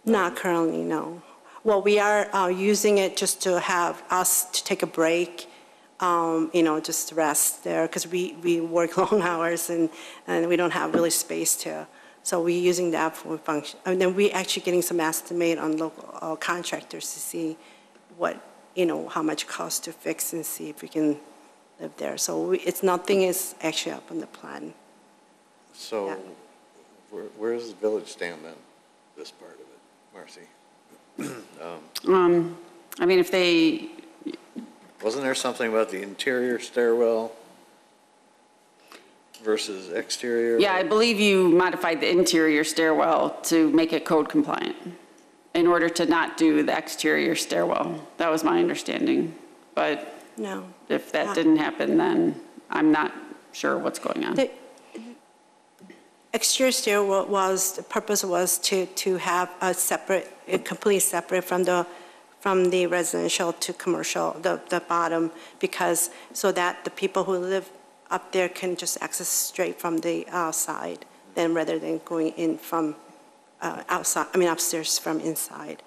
Not currently, no. Well, we are using it just to have us to take a break, just rest there, because we work long hours and we don't have really space to. So we're using that for function. And then we're actually getting some estimate on local contractors to see what, how much it costs to fix and see if we can live there. So nothing is actually up on the plan. So yeah. Where does the village stand on this part of it, Marcy? If they... Wasn't there something about the interior stairwell versus exterior? Yeah, I believe you modified the interior stairwell to make it code compliant in order to not do the exterior stairwell. That was my understanding. But no, if that didn't happen, then I'm not sure what's going on. The exterior stairwell the purpose was to have a completely separate from the residential to commercial, the bottom, because so that the people who live up there can just access straight from the outside, then rather than going in from outside, upstairs from inside.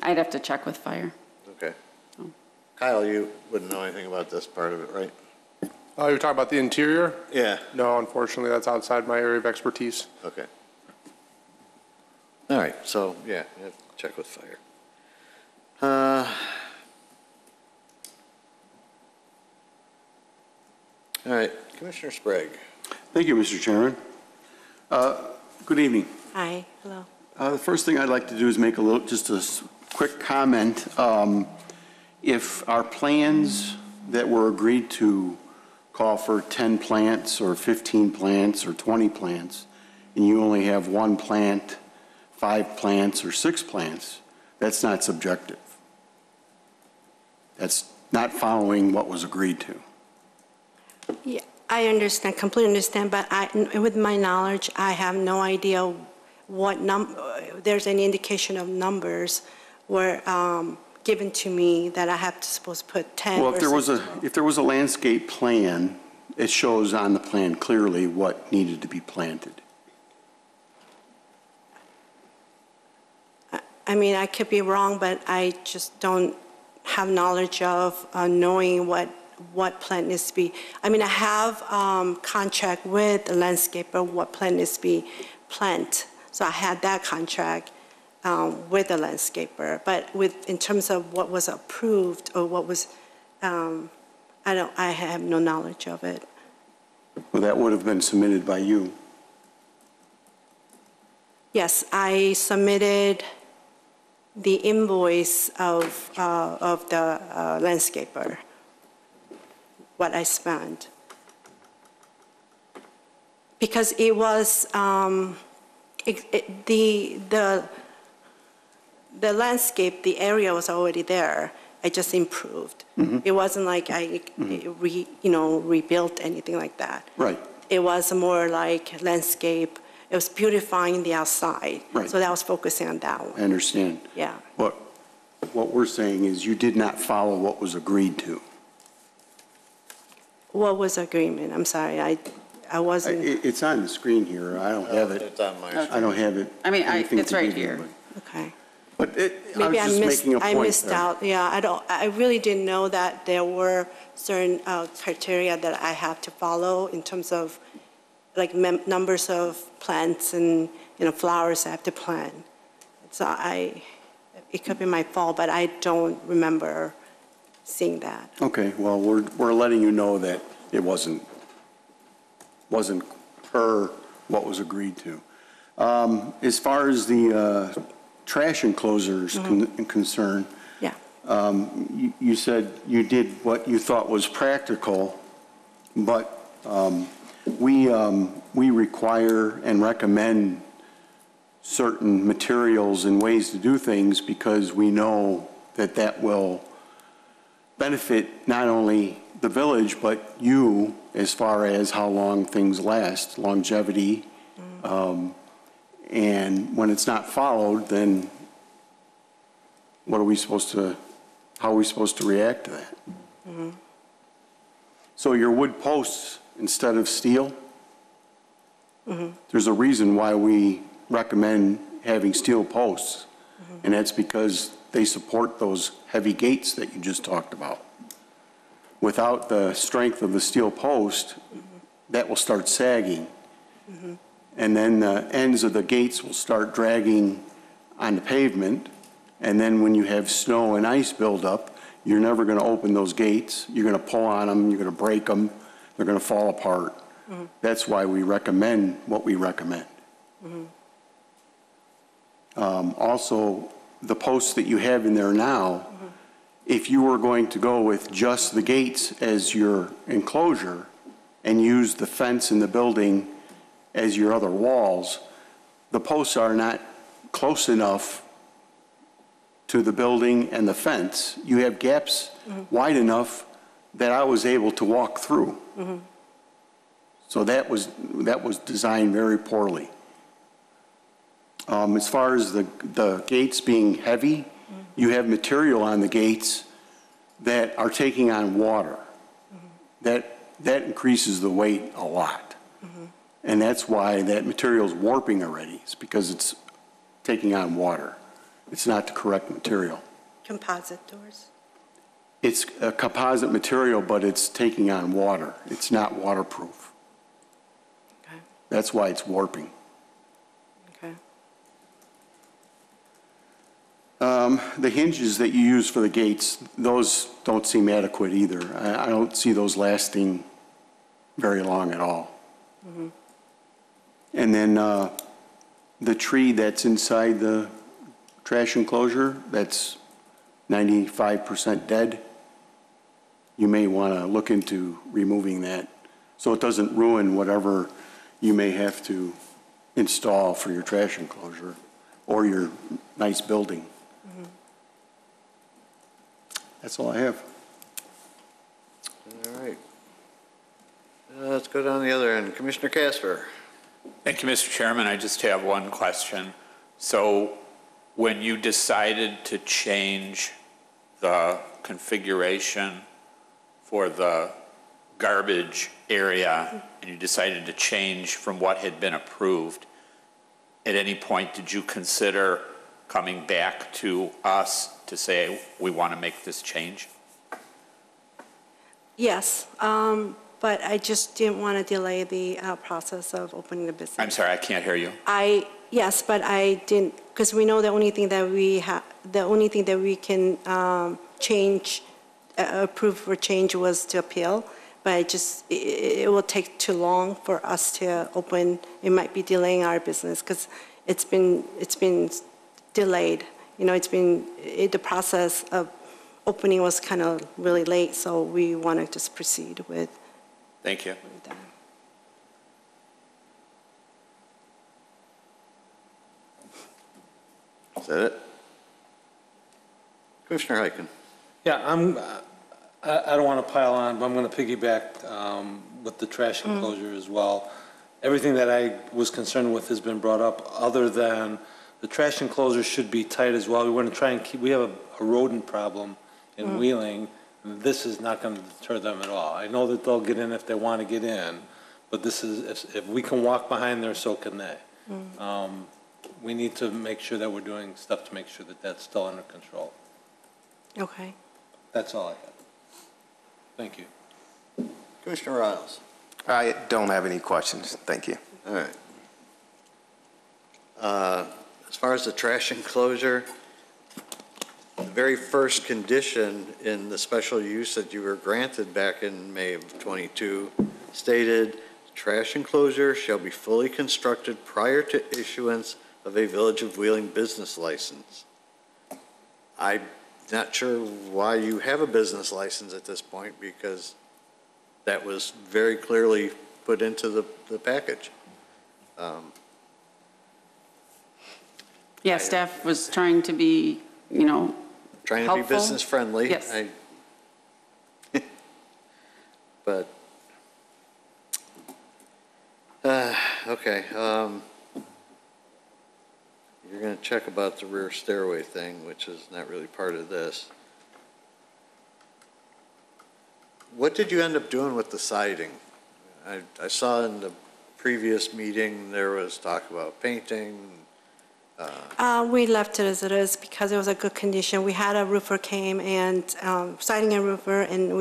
I'd have to check with fire. Okay. Kyle, you wouldn't know anything about this part of it, right? Oh, you're talking about the interior? Yeah. No, unfortunately, that's outside my area of expertise. Okay. All right, so, yeah, you have to check with fire. All right, Commissioner Sprague. Thank you, Mr. Chairman. Good evening. Hi, hello. The first thing I'd like to do is make just a quick comment. If our plans that were agreed to call for 10 plants or 15 plants or 20 plants, and you only have 1 plant, 5 plants, or 6 plants, that's not subjective. That's not following what was agreed to. Yeah, I understand, completely understand, but with my knowledge, I have no idea what there's any indication of numbers were given to me that I have to supposed to put 10 Well, or if there was a landscape plan, it shows on the plan clearly what needed to be planted. I mean, I could be wrong, but I just don't have knowledge of knowing what plant needs to be. I mean, I have contract with the landscaper, what plant needs to be planted. So I had that contract with the landscaper. But in terms of what was approved or what was, I have no knowledge of it. Well, that would have been submitted by you. Yes, I submitted the invoice of the landscaper, what I spent. Because it was, the landscape, the area was already there. I just improved. Mm-hmm. It wasn't like I rebuilt anything like that. Right. It was more like landscape. It was beautifying the outside. Right. So that was focusing on that one. I understand. Yeah. What we're saying is you did not follow what was agreed to. What was agreement? I'm sorry, I wasn't. It's on the screen here. I don't have it. It's on my Okay. I don't have it. I mean, anything it's to right give you, here. Okay. But I was Maybe just making a point I missed there. out. Yeah, I really didn't know that there were certain criteria that I have to follow in terms of like numbers of plants and, flowers I have to plant. So it could be my fault, but I don't remember seeing that. Okay, well, we're letting you know that it wasn't per what was agreed to. As far as the trash enclosures concerned, Yeah. you said you did what you thought was practical, but we require and recommend certain materials and ways to do things because we know that that will benefit not only the village, but you as far as how long things last, longevity. And when it's not followed, then how are we supposed to react to that? Mm-hmm. So your wood posts instead of steel, Mm-hmm. there's a reason why we recommend having steel posts. And that's because they support those heavy gates that you just talked about. Without the strength of the steel post, that will start sagging. And then the ends of the gates will start dragging on the pavement. And then when you have snow and ice buildup, you're never going to open those gates. You're going to pull on them, you're going to break them, they're going to fall apart. That's why we recommend what we recommend. Also, the posts that you have in there now, if you were going to go with just the gates as your enclosure and use the fence in the building as your other walls, the posts are not close enough to the building and the fence. You have gaps wide enough that I was able to walk through. So that was designed very poorly. As far as the gates being heavy, you have material on the gates that are taking on water. That increases the weight a lot. And that's why that material is warping already. It's because it's taking on water. It's not the correct material. Composite doors? It's a composite material, but it's taking on water. It's not waterproof. Okay. That's why it's warping. Okay. The hinges that you use for the gates, those don't seem adequate either. I don't see those lasting very long at all. And then the tree that's inside the trash enclosure, that's 95% dead. You may want to look into removing that so it doesn't ruin whatever you may have to install for your trash enclosure or your nice building. That's all I have. go down the other end. Commissioner Casper. Thank you, Mr. Chairman. I just have one question. So when you decided to change the configuration for the garbage area, and you decided to change from what had been approved, at any point did you consider coming back to us to say, we want to make this change? Yes, but I just didn't want to delay the process of opening the business. I'm sorry, I can't hear you. Yes, but I didn't, because we know the only thing that we have, the only thing that we can change, approve for change was to appeal, but it will take too long for us to open. It might be delaying our business because it's been delayed. You know, the process of opening was kind of really late, so we want to just proceed with. Thank you. That. Is that it? Commissioner Heiken. Yeah, I don't want to pile on, but I'm going to piggyback with the trash enclosure as well. Everything that I was concerned with has been brought up, other than the trash enclosure should be tight as well. We want to try and keep, we have a rodent problem in Wheeling. This is not going to deter them at all. I know that they'll get in if they want to get in, but this is, if we can walk behind there, so can they. We need to make sure that we're doing stuff to make sure that that's still under control. Okay. That's all I have. Thank you. Commissioner Riles. I don't have any questions. Thank you. All right. As far as the trash enclosure, the very first condition in the special use that you were granted back in May of '22 stated, trash enclosure shall be fully constructed prior to issuance of a Village of Wheeling business license. I'm not sure why you have a business license at this point, because that was very clearly put into the package. Yeah, staff was trying to be, you know, Trying to helpful. be business friendly. Yes. But, okay. You're going to check about the rear stairway thing, which is not really part of this. What did you end up doing with the siding? I saw in the previous meeting there was talk about painting. We left it as it is because it was a good condition. We had a roofer came and siding a roofer, and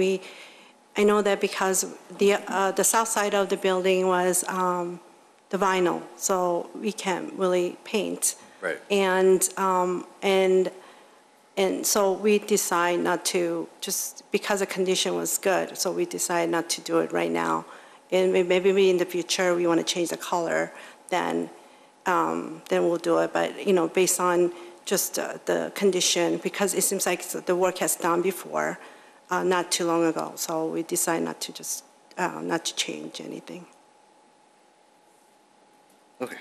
I know that because the south side of the building was the vinyl, so we can't really paint. Right. And so we decide not to, just because the condition was good, so we decided not to do it right now. And maybe in the future we want to change the color, then we'll do it. But, you know, based on just the condition, because it seems like the work has done before, not too long ago. So we decided not to just, not to change anything. Okay.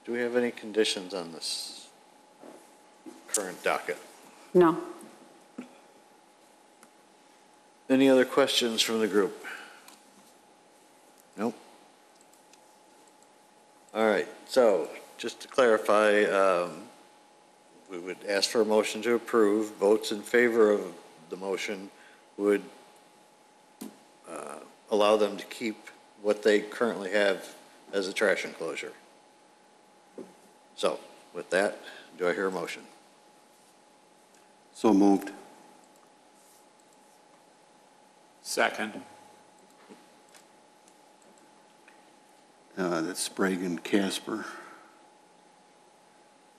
Do we have any conditions on this current docket? No. Any other questions from the group? Nope. All right, so just to clarify, we would ask for a motion to approve. Votes in favor of the motion would allow them to keep what they currently have as a trash enclosure. So with that, do I hear a motion? So moved. Second. That's Sprague and Casper.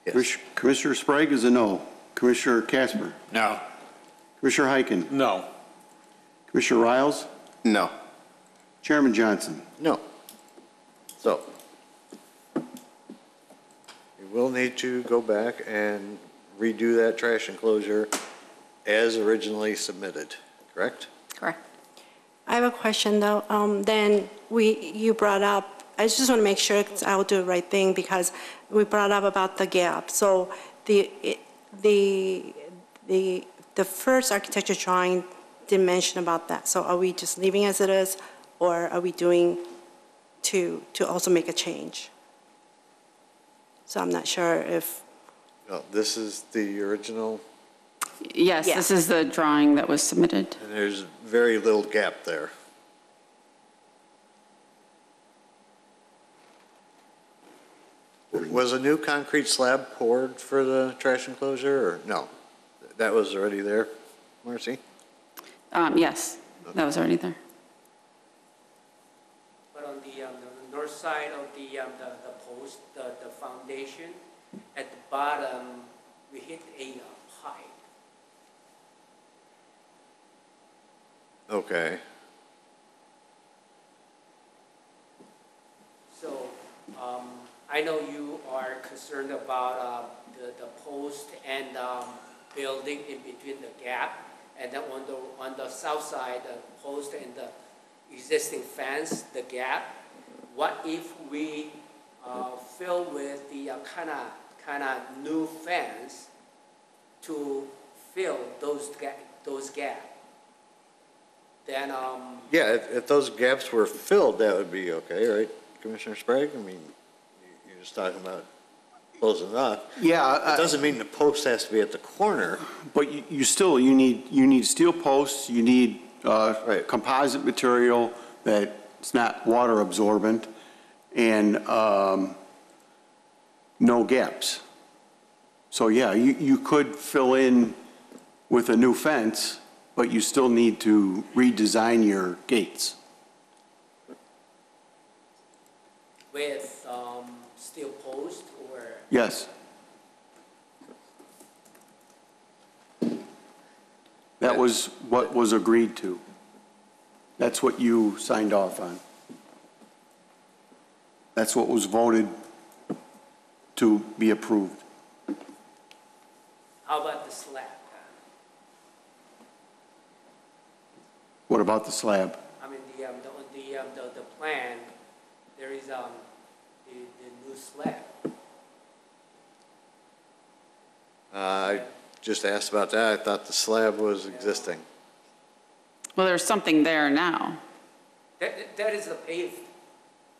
Yes. Commissioner Sprague is a no. Commissioner Casper. No. Commissioner Heiken. No. Commissioner Riles. No. Chairman Johnson. No. So we will need to go back and redo that trash enclosure as originally submitted, correct? Correct. I have a question though. Then you brought up, I just want to make sure I'll do the right thing, because we brought up about the gap. So the first architecture drawing didn't mention about that. So are we just leaving as it is, or are we doing to also make a change? So I'm not sure if, No, this is the original, Yes, Yeah. this is the drawing that was submitted. and there's very little gap there. Was a new concrete slab poured for the trash enclosure, or no? That was already there, Marcy? Yes, that was already there. But on the north side of the post, the foundation, at the bottom, we hit a pipe. Okay. So I know you are concerned about the post and building in between the gap. And then on the south side, the post and the existing fence, the gap. What if we fill with the kind of new fence to fill those gaps? Then Yeah, if those gaps were filled, that would be okay, right, Commissioner Sprague? I mean, you're just talking about close enough. Yeah. It doesn't mean the post has to be at the corner. But you need steel posts, you need composite material that's not water absorbent, and no gaps. So yeah, you could fill in with a new fence, but you still need to redesign your gates. with steel post or? Yes. That was what was agreed to. That's what you signed off on. That's what was voted to be approved. How about the slab? What about the slab? I mean, the plan, there is the new slab. I just asked about that. I thought the slab was existing. Well, there's something there now. That is paved.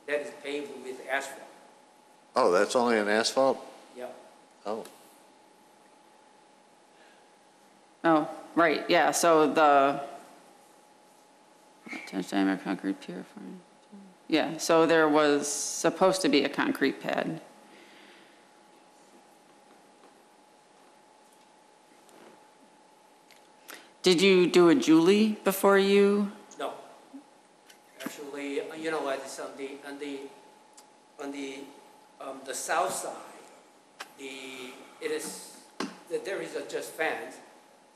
That is paved with asphalt. Oh, that's only an asphalt? Yeah. Oh. Oh, right, yeah, so the 10-inch diameter concrete pier frame. Yeah, so there was supposed to be a concrete pad. Did you do a Julie before you? No. Actually, you know what, it's on the south side, there is a just fence,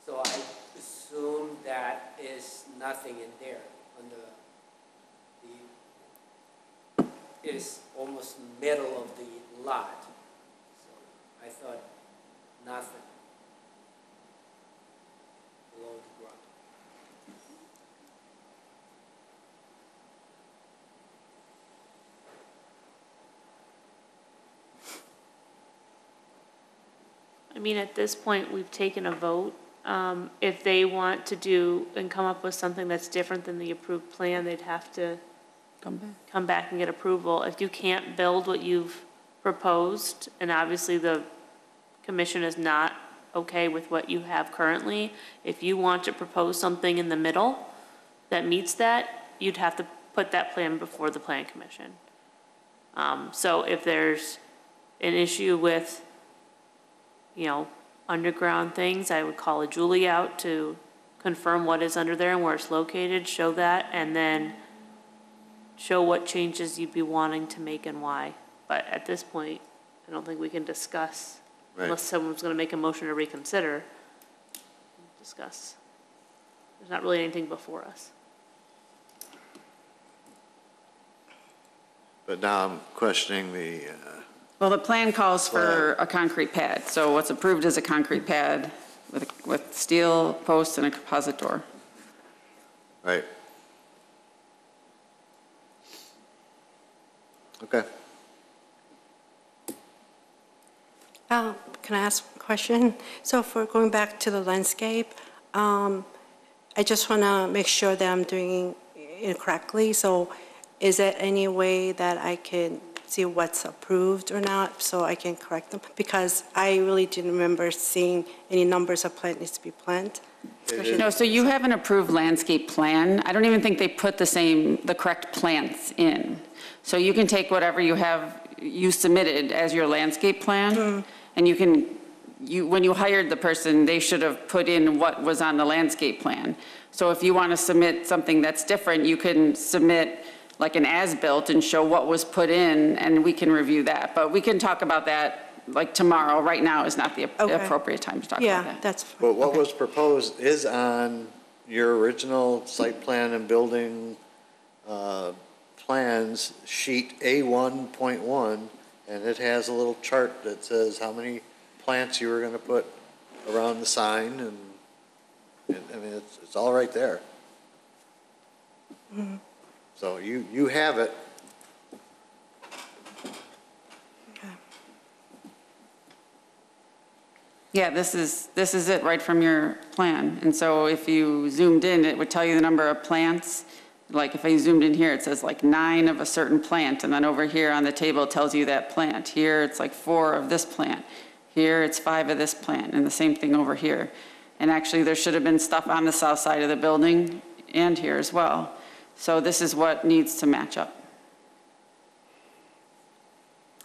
so I assume that is nothing in there. It is almost middle of the lot, so I thought nothing below the ground. I mean, at this point, we've taken a vote. If they want to do and come up with something that's different than the approved plan, they'd have to come back and get approval. If you can't build what you've proposed, and obviously the commission is not okay with what you have currently, if you want to propose something in the middle that meets that, you'd have to put that plan before the plan commission. So if there's an issue with, underground things, I would call a Julie out to confirm what is under there and where it's located, show that, and then show what changes you'd be wanting to make and why. But at this point, I don't think we can discuss, unless someone's gonna make a motion to reconsider, discuss. There's not really anything before us. But now I'm questioning the, Well, the plan calls for a concrete pad, so what's approved is a concrete pad with steel posts and a composite door. right. Okay. can I ask a question? So for going back to the landscape, I just want to make sure that I'm doing it correctly. So is there any way that I can see what's approved or not so I can correct them? Because I really didn't remember seeing any numbers of plant needs to be planted. No, so you have an approved landscape plan. I don't even think they put the correct plants in. So you can take whatever you submitted as your landscape plan, and when you hired the person, they should have put in what was on the landscape plan. So if you want to submit something that's different, you can submit like an as-built and show what was put in, and we can review that. But we can talk about that like tomorrow. Right now is not the appropriate time to talk about that. Yeah, that's fine. But what was proposed is on your original site plan and building plans, sheet A1.1, and it has a little chart that says how many plants you were going to put around the sign, and I mean, it's all right there. Mm-hmm. So you have it. Yeah, this is it right from your plan. And so if you zoomed in, it would tell you the number of plants. Like if I zoomed in here, it says like 9 of a certain plant. And then over here on the table, it tells you that plant. Here, it's like 4 of this plant. Here, it's 5 of this plant. And the same thing over here. And actually, there should have been stuff on the south side of the building and here as well. So this is what needs to match up.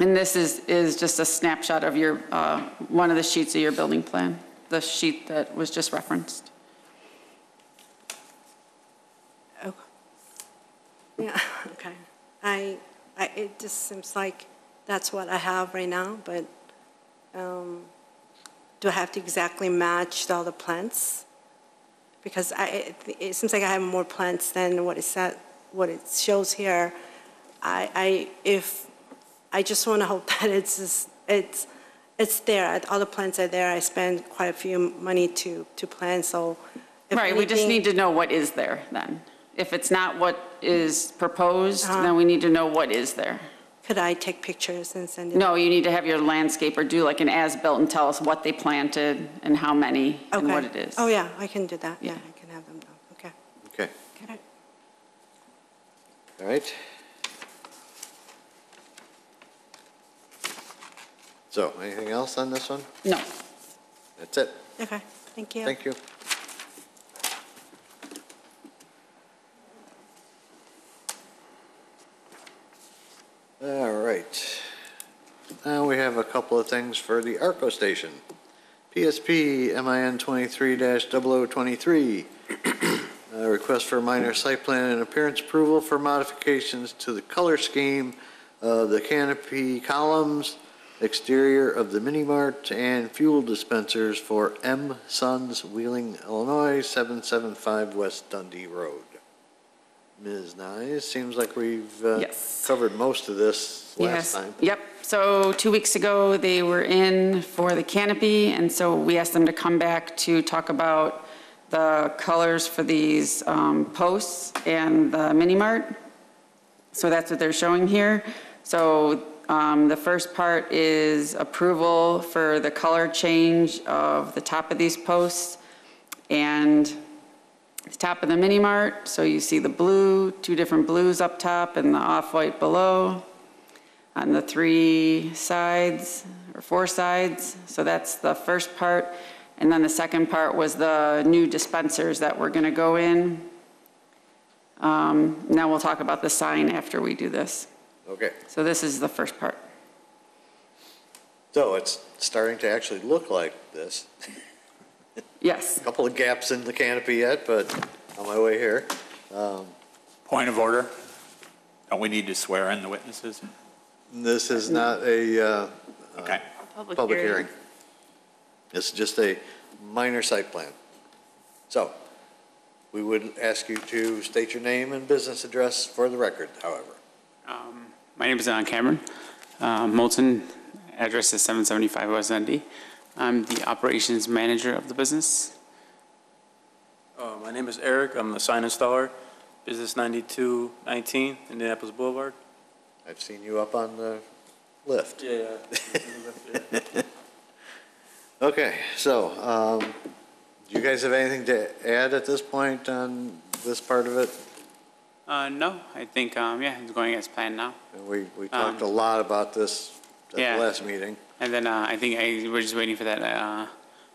And this is just a snapshot of your, one of the sheets of your building plan, the sheet that was just referenced. Okay. Yeah, okay. It just seems like that's what I have right now, but do I have to exactly match all the plants? Because it seems like I have more plants than what it shows here. I just want to hope that it's there. All the plants are there. I spend quite a few money to plant, so. Right, we just need to know what is there then. If it's not what is proposed, then we need to know what is there. Could I take pictures and send it? No, you need to have your landscaper do like an as-built and tell us what they planted and how many and what it is. Oh, yeah, I can do that. Yeah, I can have them done. Okay. Okay. Okay. All right. So, anything else on this one? No. That's it. Okay, thank you. Thank you. All right. Now we have a couple of things for the ARCO station. PSP MIN 23-0023. Request for minor site plan and appearance approval for modifications to the color scheme of the canopy columns, exterior of the mini mart, and fuel dispensers for M. Sons, Wheeling, Illinois, 775 West Dundee Road. Ms. Nye, seems like we've covered most of this last time. Yep. So 2 weeks ago, they were in for the canopy, and so we asked them to come back to talk about the colors for these posts and the mini mart. So that's what they're showing here. So the first part is approval for the color change of the top of these posts and the top of the mini mart. So you see the blue, 2 different blues up top and the off-white below on the 3 sides or 4 sides. So that's the first part. And then the second part was the new dispensers that we're going to go in. Now we'll talk about the sign after we do this. Okay. So this is the first part. So it's starting to actually look like this. Yes. A couple of gaps in the canopy yet, but on my way here. Point of order. Don't we need to swear in the witnesses? This is not a Okay. public hearing. It's just a minor site plan. So we would ask you to state your name and business address for the record, however. My name is Cameron Moulton. Address is 775 West Dundee. I'm the operations manager of the business. My name is Eric. I'm the sign installer. Business 9219 Indianapolis Boulevard. I've seen you up on the lift. Yeah. Okay, so do you guys have anything to add at this point on this part of it? No, I think, yeah, it's going as planned now. We talked a lot about this at the Yeah. last meeting. And then I think we're just waiting for that.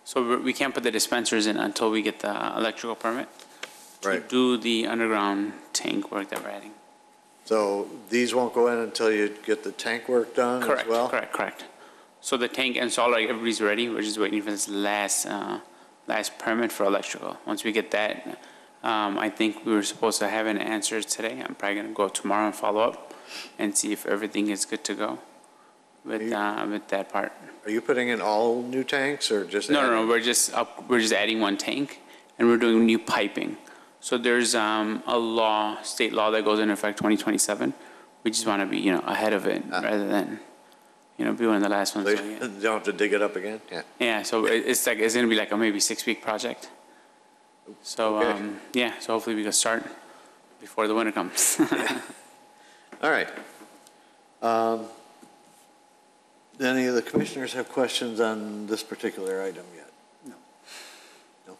So we can't put the dispensers in until we get the electrical permit to do the underground tank work that we're adding. So these won't go in until you get the tank work done as well? Correct. So the tank installer, everybody's ready. We're just waiting for this last permit for electrical. Once we get that, I think we were supposed to have an answer today. I'm probably going to go tomorrow and follow up and see if everything is good to go with that part. Are you putting in all new tanks or just? No. We're just adding one tank, and we're doing new piping. So there's a state law that goes into effect 2027. We just want to be, ahead of it rather than, be one of the last ones. So you don't have to dig it up again? Yeah. Yeah. So it's going to be like a maybe 6-week project. So yeah. So hopefully we can start before the winter comes. All right. Any of the commissioners have questions on this particular item yet? No.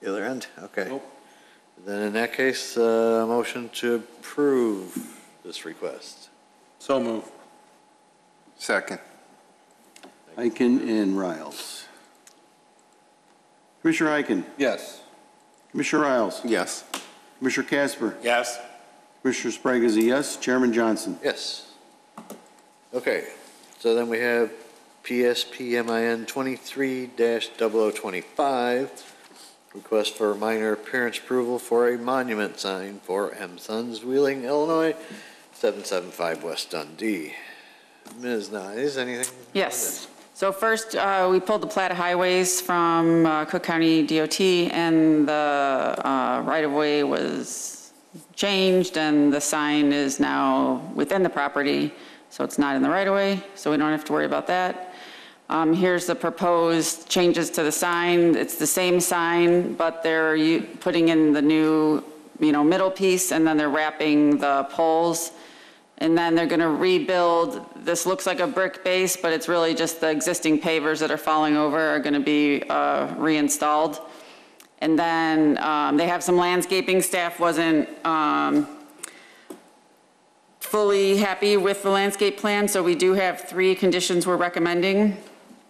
The other end? Okay. Nope. Then in that case, a motion to approve this request. So move. Second. Eichen and Riles. Commissioner Eichen? Yes. Commissioner Riles? Yes. Commissioner Casper? Yes. Commissioner Sprague is a yes. Chairman Johnson? Yes. Okay, so then we have PSPMIN 23-0025, request for minor appearance approval for a monument sign for M. Sons, Wheeling, Illinois, 775 West Dundee. Ms. Nyes, anything? Yes. So first, we pulled the plat of highways from Cook County DOT, and the right-of-way was changed, and the sign is now within the property, so it's not in the right-of-way, so we don't have to worry about that. Here's the proposed changes to the sign. It's the same sign, but they're putting in the new, middle piece, and then they're wrapping the poles. And then they're going to rebuild, this looks like a brick base, but it's really just the existing pavers that are falling over are going to be reinstalled. And then they have some landscaping. Staff wasn't fully happy with the landscape plan, so we do have 3 conditions we're recommending.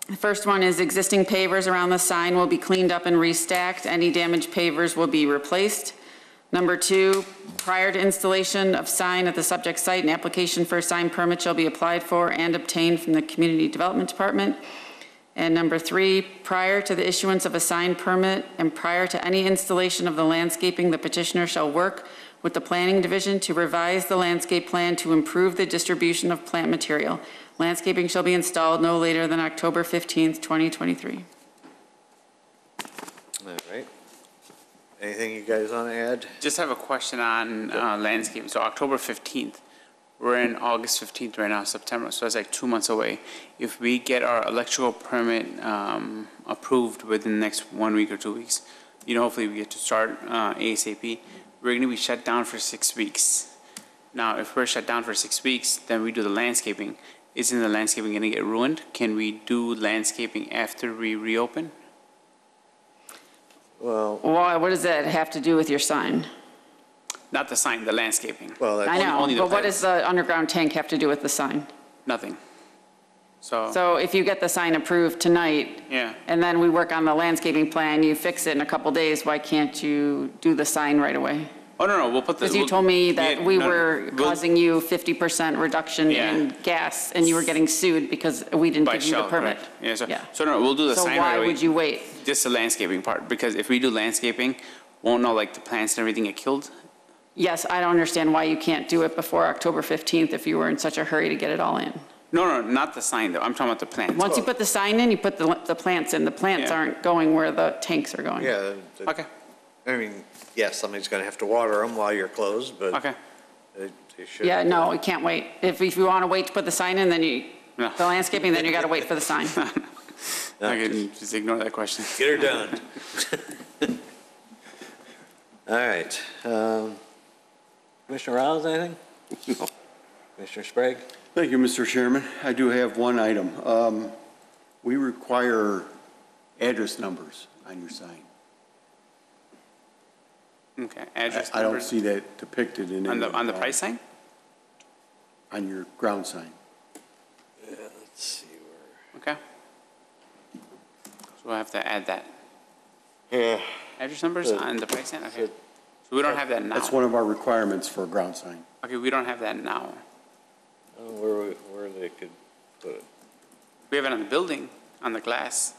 The first one is existing pavers around the sign will be cleaned up and restacked. Any damaged pavers will be replaced. Number 2, prior to installation of sign at the subject site, an application for a sign permit shall be applied for and obtained from the Community Development Department. And number 3, prior to the issuance of a sign permit and prior to any installation of the landscaping, the petitioner shall work with the Planning Division to revise the landscape plan to improve the distribution of plant material. Landscaping shall be installed no later than October 15th, 2023. All right. Anything you guys want to add? Just have a question on landscaping. So October 15th, we're in August 15th right now, September, so that's like 2 months away. If we get our electrical permit approved within the next 1 week or 2 weeks, hopefully we get to start ASAP, we're going to be shut down for 6 weeks. Now, if we're shut down for 6 weeks, then we do the landscaping. Isn't the landscaping going to get ruined? Can we do landscaping after we reopen? Well, what does that have to do with your sign? Not the sign, the landscaping. Well, I know, only the but what plants. does the underground tank have to do with the sign? Nothing. So if you get the sign approved tonight, yeah. and then we work on the landscaping plan, you fix it in a couple days, why can't you do the sign right away? Oh, no, we'll put the... Because you told me that we were we'll- causing you 50% reduction in gas, and you were getting sued because we didn't By give you the Shell, permit. correct. Yeah, so, Yeah. so no, we'll do the So sign right away. why would you wait? Just the landscaping part, because if we do landscaping, won't know like the plants and everything get killed. Yes, I don't understand why you can't do it before October 15th if you were in such a hurry to get it all in. No, not the sign though. I'm talking about the plants. Once you put the sign in, you put the plants in. The plants Yeah. aren't going where the tanks are going. yeah. Okay. I mean, yes, somebody's going to have to water them while you're closed, but. Okay. They should. Yeah, no, we can't wait. If you want to wait to put the sign in, then the landscaping, then you got to wait for the sign. I can just ignore that question. Get her done. All right. Commissioner Rouse, anything? No. Commissioner Sprague? Thank you, Mr. Chairman. I do have one item. We require address numbers on your sign. Okay, address I don't numbers see that depicted in on any the, on the price sign? on your ground sign. Yeah, let's see where. Okay. So we'll have to add that. Yeah. Address numbers The- on the price sign, okay. So we don't have that now. That's one of our requirements for a ground sign. Okay, we don't have that now. Where they could put it. We have it on the building, on the glass.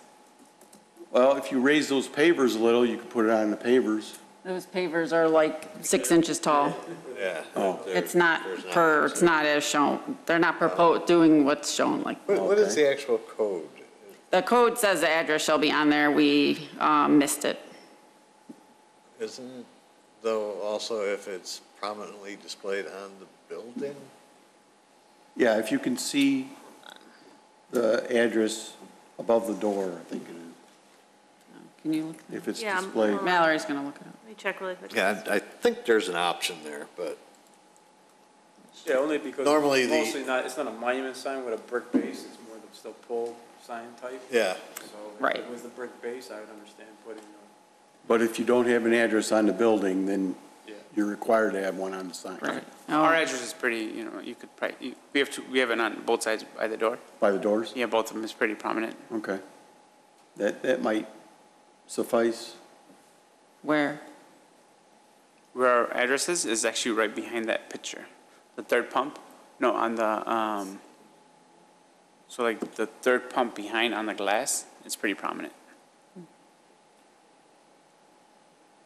Well, if you raise those pavers a little, you could put it on the pavers. Those pavers are like 6 inches tall. Yeah. Oh. It's not it's not as shown. They're not doing what's shown like. What is the actual code? The code says the address shall be on there. We missed it. Isn't it, though, also if it's prominently displayed on the building? Yeah, if you can see the address above the door, I think it is. Can you look? If it's Yeah, displayed. Mallory's going to look it up. Let me check really quick. Yeah, I think there's an option there, but Yeah, only because Normally it's the- mostly not, it's not a monument sign with a brick base, it's more the still pole sign type. yeah. So Right. if it was the brick base, I would understand putting, But if you don't have an address on the building, then yeah. you're required to have one on the sign. Right. Our address is pretty, you know, you could probably, we have it on both sides by the door. By the doors? Yeah, both of them is pretty prominent. Okay. That might suffice. Where? Where our address is actually right behind that picture. The third pump, no, on the, so like the third pump behind on the glass, it's pretty prominent.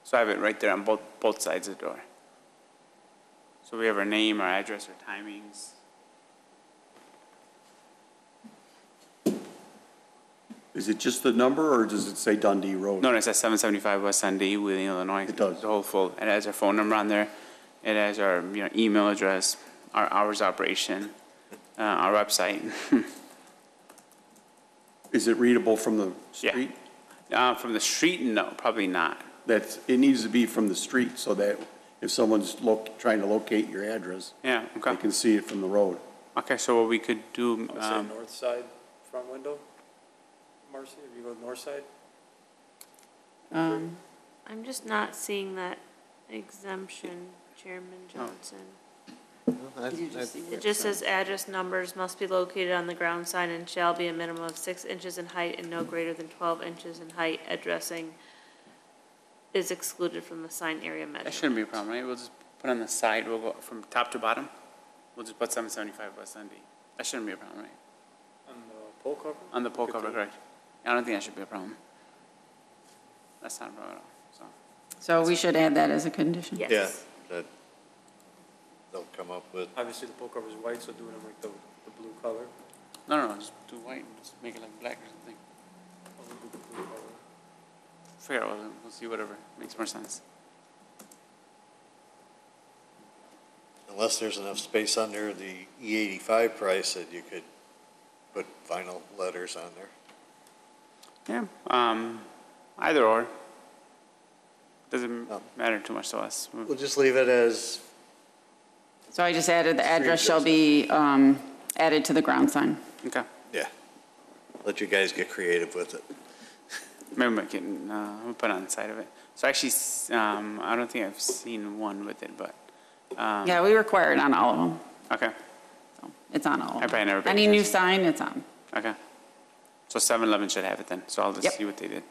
So I have it right there on both sides of the door. So we have our name, our address, our timings. Is it just the number, or does it say Dundee Road? No, it says 775 West Dundee, Wheeling, Illinois. It does. The whole full, it has our phone number on there. It has our, you know, email address, our hours of operation, our website. Is it readable from the Yeah. street? From the street, no, probably not. It needs to be from the street so that if someone's trying to locate your address, Yeah, okay. they can see it from the road. Okay, so what we could do, I would say north side front window. Marcy, if you go north side? I'm just not seeing that exemption, Chairman Johnson. It just says address numbers must be located on the ground sign and shall be a minimum of 6 inches in height and no greater than 12 inches in height. Addressing is excluded from the sign area that measurement. shouldn't be a problem, right? We'll just put on the side, we'll go from top to bottom. We'll just put 775 West Dundee. That shouldn't be a problem, right? On the pole cover? On the pole cover, correct. I don't think that should be a problem. That's not a problem at all, so. So we should add that as a condition? Yes. Yeah, that they'll come up with. Obviously, the pole cover is white, so doing it like the blue color. No, just do white, just make it like black or something. We'll do the blue color. Figure out, we'll see whatever makes more sense. Unless there's enough space under the E85 price that you could put vinyl letters on there. Yeah, either or. Doesn't matter too much to us. We'll just leave it as, So I just added the address shall be added to the ground sign. Okay. yeah. Let you guys get creative with it. Maybe we can, we'll put it on the side of it. So actually, I don't think I've seen one with it, but. Yeah, we require it on all of them. Okay, So it's on all of them. I probably never paid Any new attention. sign, it's on. okay. So 7-Eleven should have it then, so I'll just Yep. see what they did.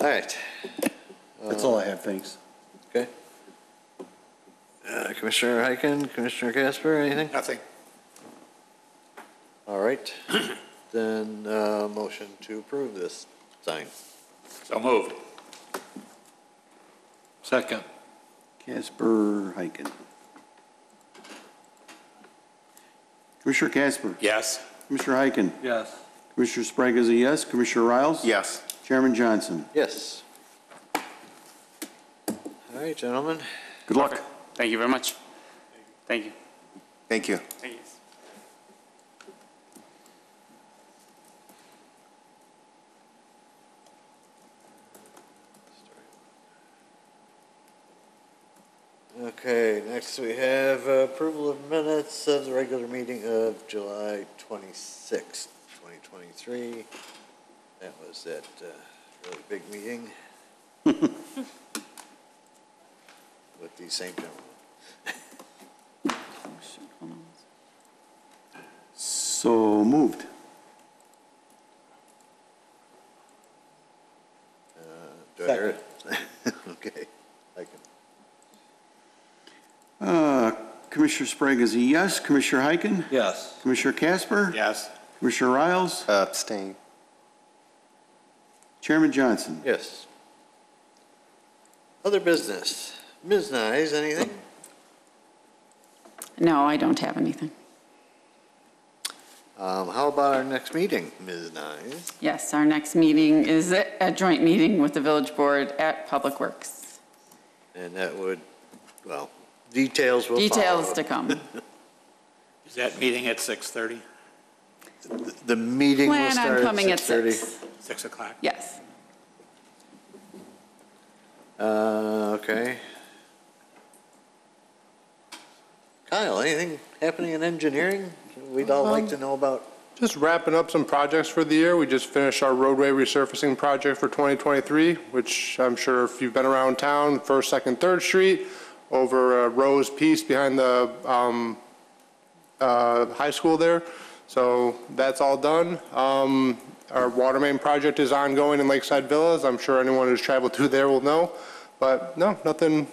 All right. That's all I have, thanks. Okay. Commissioner Heiken, Commissioner Casper, anything? Nothing. All right. Then, motion to approve this sign. So moved. Second. Casper Heiken. Commissioner Casper. Yes. Commissioner Heiken. Yes. Commissioner Sprague is a yes. Commissioner Riles. Yes. Chairman Johnson. Yes. All right, gentlemen. Good luck. Thank you very much. Thank you. Thank you. Thank you. Okay, next we have approval of minutes of the regular meeting of July 26th, 2023. That was that really big meeting with these same gentlemen. So moved. Do I hear it? Okay. I can. Commissioner Sprague is a yes. Commissioner Heiken? Yes. Commissioner Casper? Yes. Commissioner Riles? Abstain. Chairman Johnson? Yes. Other business. Ms. Nyes, anything? No, I don't have anything. How about our next meeting, Ms. Nyes? Yes, our next meeting is a joint meeting with the village board at Public Works. And that would, well, details will follow. Details to come. Is that meeting at 6:30? The meeting will Plan start on at coming at 6:30. 6. 6 o'clock? Yes. Okay. Kyle, anything happening in engineering we'd all like to know about? Just wrapping up some projects for the year. We just finished our roadway resurfacing project for 2023, which I'm sure if you've been around town, 1st, 2nd, 3rd Street, over Rose Piece behind the high school there. So that's all done. Our water main project is ongoing in Lakeside Villas. I'm sure anyone who's traveled through there will know. But no, nothing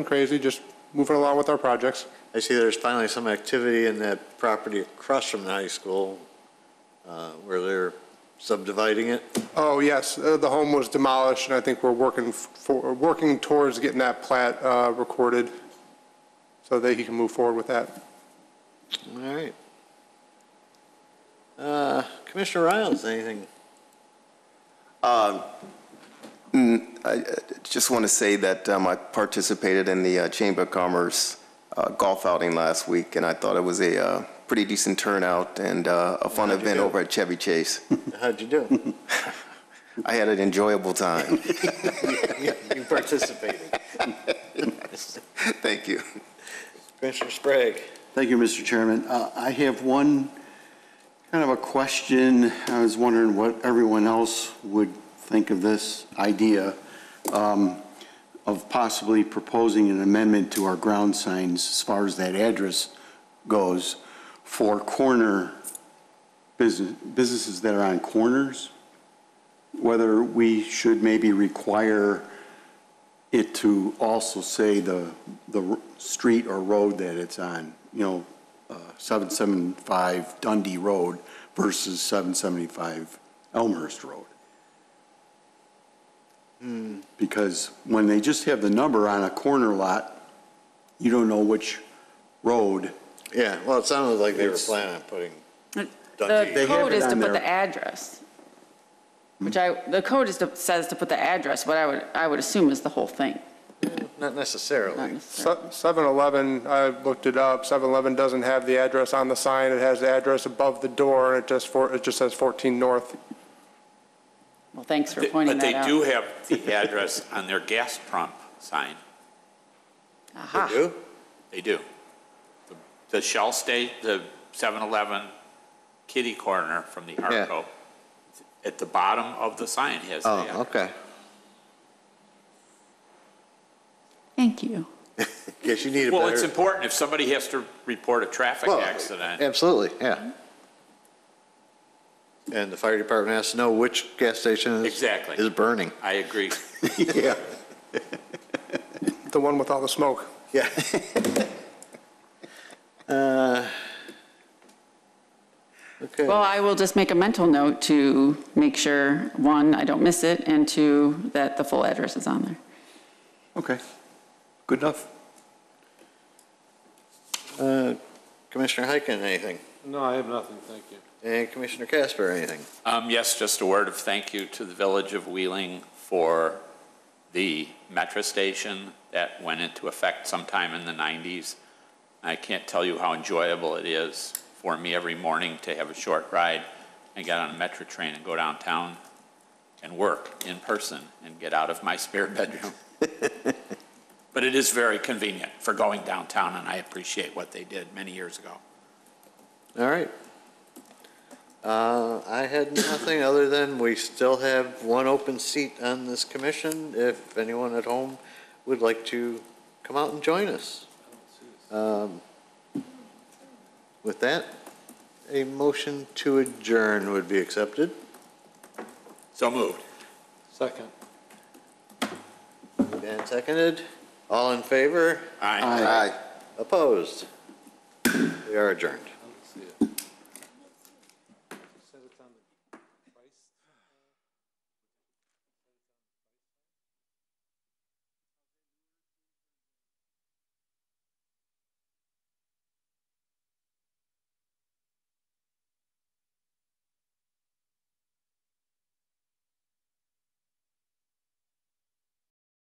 crazy, just moving along with our projects. I see there's finally some activity in that property across from the high school where they're subdividing it. Oh, yes, the home was demolished, and I think we're working towards getting that plat recorded so that he can move forward with that. All right. Commissioner Riles, anything? I just want to say that I participated in the Chamber of Commerce golf outing last week, and I thought it was a pretty decent turnout and a fun event over at Chevy Chase. How'd you do? I had an enjoyable time. You participated. Thank you. Commissioner Sprague. Thank you, Mr. Chairman. I have one kind of a question. I was wondering what everyone else would think of this idea of possibly proposing an amendment to our ground signs as far as that address goes for corner businesses that are on corners, whether we should maybe require it to also say the street or road that it's on, 775 Dundee Road versus 775 Elmhurst Road. Because when they just have the number on a corner lot, you don't know which road. Yeah, well, it sounded like they were planning on putting Dundee. The code is to put the address, the code says to put the address, what I would assume is the whole thing. Not necessarily. 7-Eleven, I looked it up, 7-Eleven doesn't have the address on the sign. It has the address above the door, and it just says 14 North. Well, thanks for pointing that out. But they do have the address on their gas pump sign. Aha. They do? They do. The Shell State, the 7-Eleven kitty corner from the Arco, at the bottom of the sign has the address. Oh, okay. Thank you. Guess you need a Well, better. it's important if somebody has to report a traffic Well, accident. Absolutely, yeah. And the fire department has to know which gas station is burning. I agree. Yeah. The one with all the smoke. Yeah. Okay. Well, I will just make a mental note to make sure, one, I don't miss it, and two, that the full address is on there. Okay, good enough. Commissioner Heiken, anything? No, I have nothing, thank you. And Commissioner Casper, anything? Yes, just a word of thank you to the Village of Wheeling for the metro station that went into effect sometime in the 90s. I can't tell you how enjoyable it is for me every morning to have a short ride and get on a metro train and go downtown and work in person and get out of my spare bedroom. But it is very convenient for going downtown, and I appreciate what they did many years ago. All right. I had nothing other than we still have one open seat on this commission. If anyone at home would like to come out and join us. With that, a motion to adjourn would be accepted. So moved. Second. And seconded. All in favor? Aye. Aye. Opposed? We are adjourned.